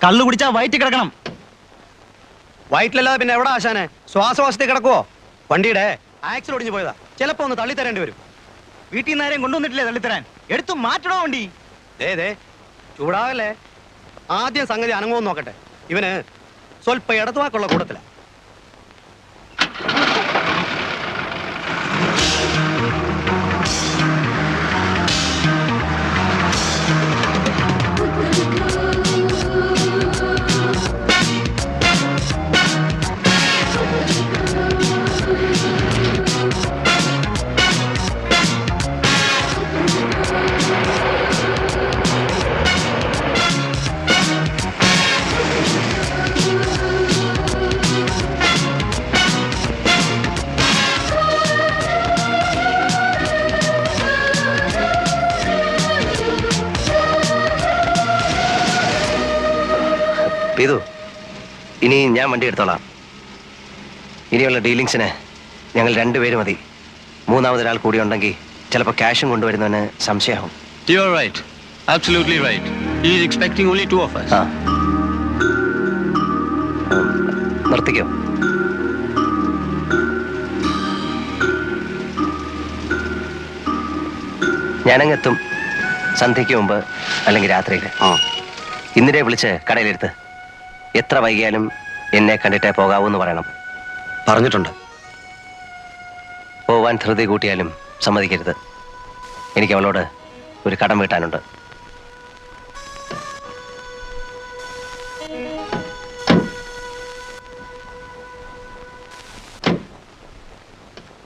കള്ളു കുടിച്ചാ വയറ്റി കിടക്കണം. വയറ്റിലല്ലാതെ പിന്നെ എവിടെ ആശാനെ? ശ്വാസവാസത്തിൽ കിടക്കുവോ? വണ്ടിയുടെ ആക്സിൽ ഒടിഞ്ഞു പോയതാ. ചിലപ്പോ ഒന്ന് തള്ളിത്തരേണ്ടി വരും. വീട്ടിൽ നിന്ന് ആരെയും കൊണ്ടുവന്നിട്ടില്ലേ തള്ളിത്തരാൻ? എടുത്തു മാറ്റണോ വണ്ടി? ദേ ചൂടാവല്ലേ. ആദ്യം സംഗതി അനങ്ങുമെന്ന് നോക്കട്ടെ. ഇവന് സ്വല്പ ഇടത്തുവാക്കുള്ള കൂട്ടത്തില. ഇതു ഇനി ഞാൻ വണ്ടി എടുത്തോളാം. ഇനിയുള്ള ഡീലിങ്സിന് ഞങ്ങൾ 2 പേര് മതി. മൂന്നാമതൊരാൾ കൂടി ഉണ്ടെങ്കിൽ ചിലപ്പോൾ ക്യാഷും കൊണ്ടുവരുന്നവന് സംശയമാവും. You are right. Absolutely right. He is expecting only 2 of us. നിർത്തിക്കോ. ഞാനങ്ങെത്തും സന്ധ്യയ്ക്ക് മുമ്പ് അല്ലെങ്കിൽ രാത്രിയിൽ. ഇന്നിരെ വിളിച്ച് കടയിലെടുത്ത് എത്ര വൈകിയാലും എന്നെ കണ്ടിട്ടേ പോകാവൂന്ന് പറയണം. പറഞ്ഞിട്ടുണ്ട്. പോവാൻ ധൃതി കൂട്ടിയാലും സമ്മതിക്കരുത്. എനിക്ക് അവളോട് ഒരു കടം വീട്ടാനുണ്ട്.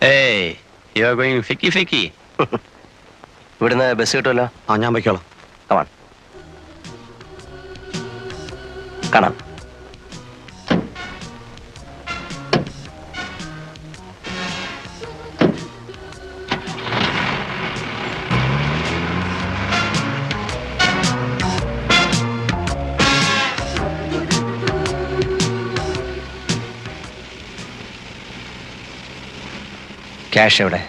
Hey, you are going ficky. ഇവിടുന്ന് ബസ് കിട്ടുമല്ലോ. ഞാൻ വയ്ക്കോളാം. കമാൺ. കാണാം. ക്യാഷ് എവിടെ?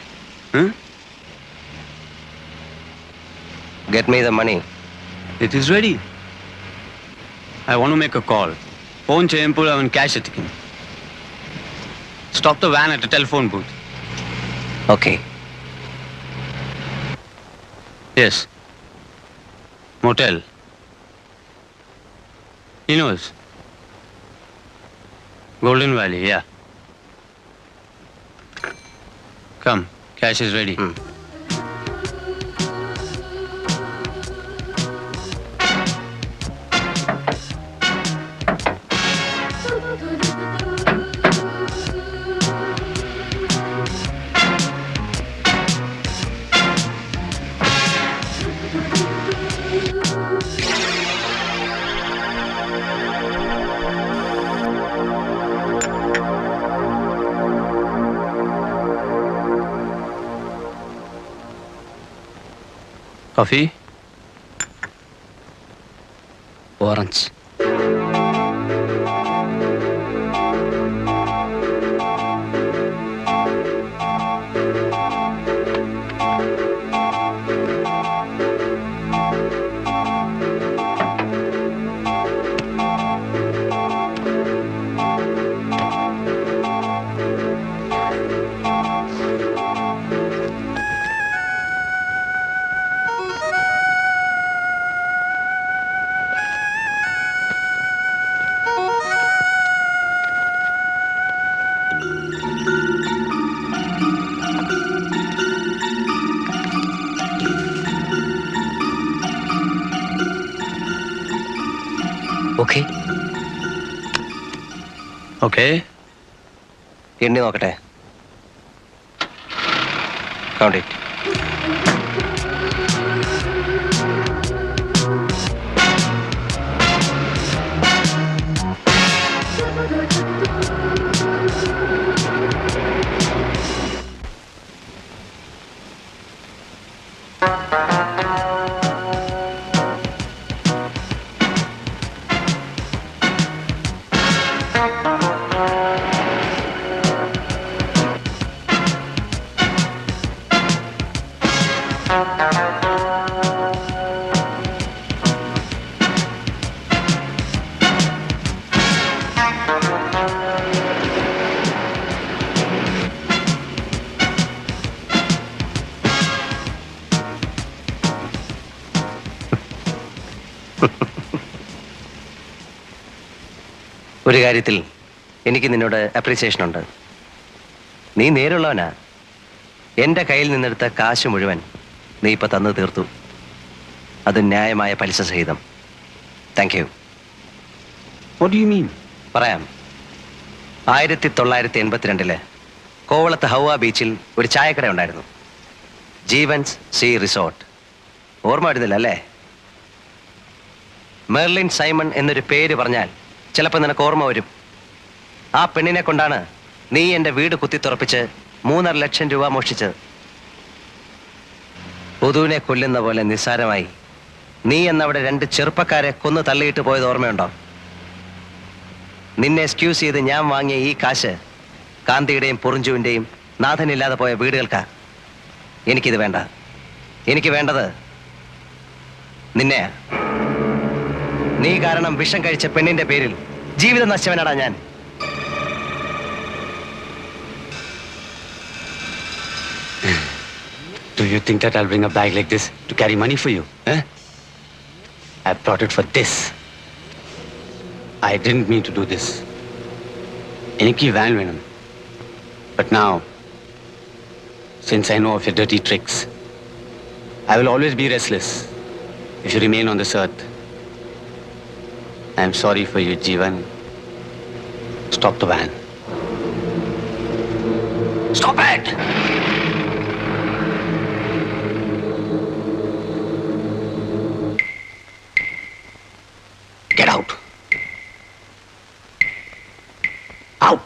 Get me the money. It is ready. I want to make a call. Phone ചെയ്യുമ്പോൾ അവൻ ക്യാഷ് എത്തിക്കും. Stop the van at a telephone booth. Okay. Yes. Motel. He knows. Golden Valley, yeah. Come, cash is ready. Coffee? Orange. Okay. Okay. എണ്ണി നോക്കട്ടെ. Count it. ഒരു കാര്യത്തിൽ എനിക്ക് നിന്നോട് appreciation ഉണ്ട്. നീ നേരുള്ളവനാ. എൻ്റെ കയ്യിൽ നിന്നെടുത്ത കാശ് മുഴുവൻ നീ ഇപ്പം തന്നു തീർത്തു. അത് ന്യായമായ പലിശ സഹിതം. Thank you. What do you mean? പറയാം. 1982 കോവളത്ത് ഹൗവ ബീച്ചിൽ ഒരു ചായക്കട ഉണ്ടായിരുന്നു. Jeevan's sea resort. ഓർമ്മ വരുന്നില്ല അല്ലേ? മെർലിൻ സൈമൺ എന്നൊരു പേര് പറഞ്ഞാൽ ചിലപ്പോൾ നിനക്ക് ഓർമ്മ വരും. ആ പെണ്ണിനെ കൊണ്ടാണ് നീ എൻ്റെ വീട് കുത്തിത്തുറപ്പിച്ച് 3.5 ലക്ഷം രൂപ മോഷ്ടിച്ചത്. പൊതുവിനെ കൊല്ലുന്ന പോലെ നിസ്സാരമായി നീ എന്നവിടെ 2 ചെറുപ്പക്കാരെ കൊന്നു തള്ളിയിട്ട് പോയത് ഓർമ്മയുണ്ടോ? നിന്നെ എക്സ്ക്യൂസ് ചെയ്ത് ഞാൻ വാങ്ങിയ ഈ കാശ് കാന്തിയുടെയും പൊറിഞ്ചുവിൻ്റെയും നാഥനില്ലാതെ പോയ വീടുകൾക്കാ. എനിക്കിത് വേണ്ട. എനിക്ക് വേണ്ടത് നിന്നെ. നീ കാരണം വിഷം കഴിച്ച പെണ്ണിന്റെ പേരിൽ ജീവിതം നശിച്ചവനാടാ ഞാൻ. Do you think that I'll bring a bag like this to carry money for you? Eh? I brought it for this. I didn't mean to do this. Eniki van venum. But now, since I know of your dirty tricks, I will always be restless if you remain on this earth. I'm sorry for you, Jeevan. Stop the van. Stop it! Get out. Out.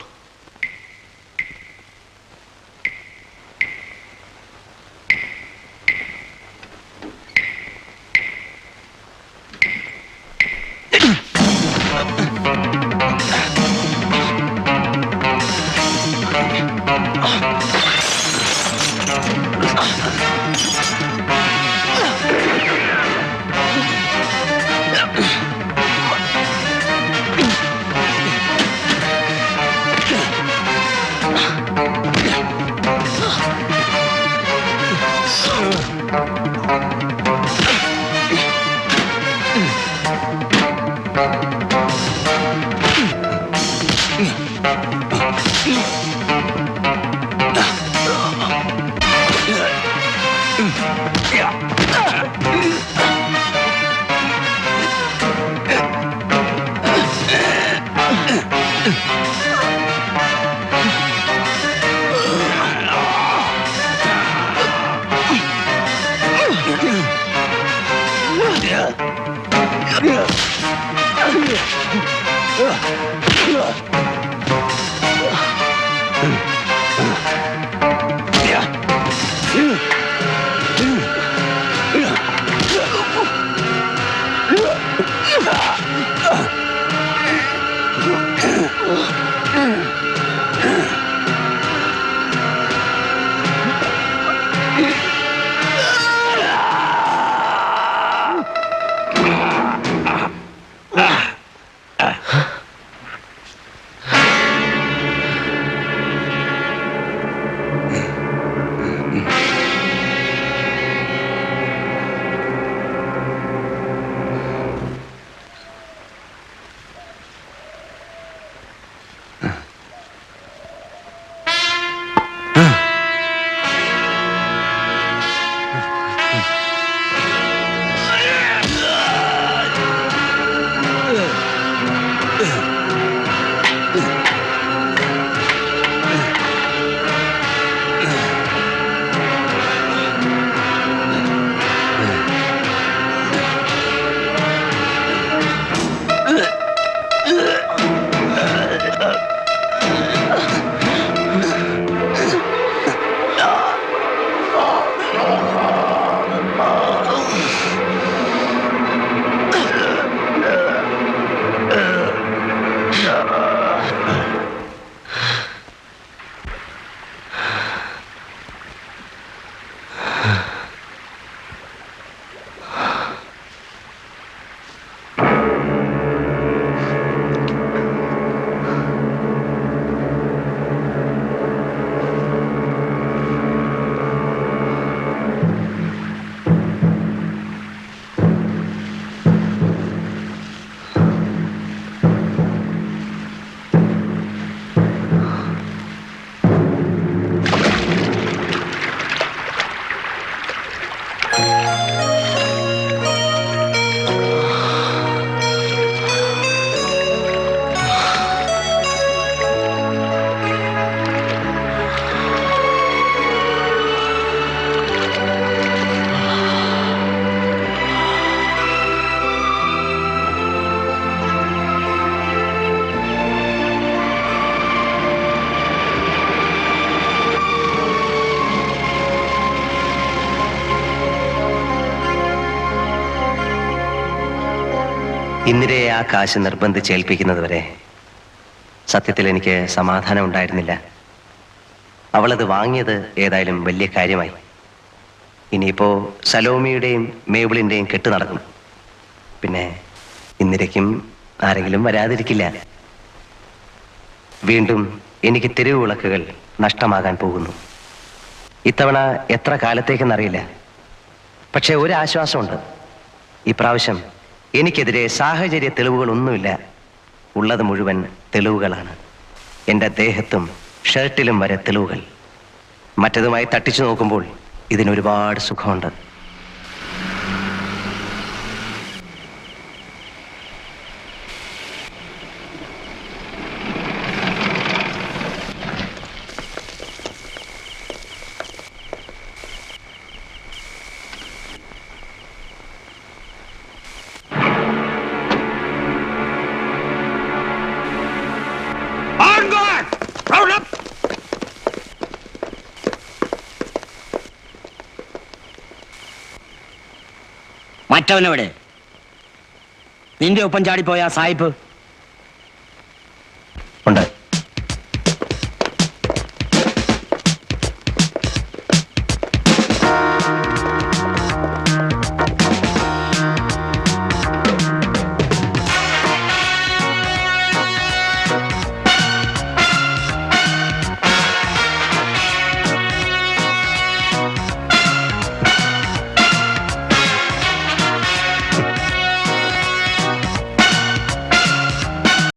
ഇന്ദിരയെ ആ കാശ് നിർബന്ധിച്ചേൽപ്പിക്കുന്നത് വരെ സത്യത്തിൽ എനിക്ക് സമാധാനം ഉണ്ടായിരുന്നില്ല. അവളത് വാങ്ങിയത് ഏതായാലും വലിയ കാര്യമായി. ഇനിയിപ്പോ സലോമിയുടെയും മേബിളിന്റെയും കെട്ട് നടക്കും. പിന്നെ ഇന്ദിരയ്ക്കും ആരെങ്കിലും വരാതിരിക്കില്ല. വീണ്ടും എനിക്ക് തെരുവ് വിളക്കുകൾ നഷ്ടമാകാൻ പോകുന്നു. ഇത്തവണ എത്ര കാലത്തേക്കെന്നറിയില്ല. പക്ഷെ ഒരു ആശ്വാസമുണ്ട്. ഇപ്രാവശ്യം എനിക്കെതിരെ സാഹചര്യ തെളിവുകളൊന്നുമില്ല. ഉള്ളത് മുഴുവൻ തെളിവുകളാണ്. എൻ്റെ ദേഹത്തും ഷർട്ടിലും വരെ തെളിവുകൾ. മറ്റതുമായി തട്ടിച്ചു നോക്കുമ്പോൾ ഇതിനൊരുപാട് സുഖമുണ്ട്. മറ്റവനെവിടെ? നിന്റെ ഒപ്പം ചാടിപ്പോയ സായിപ്പ്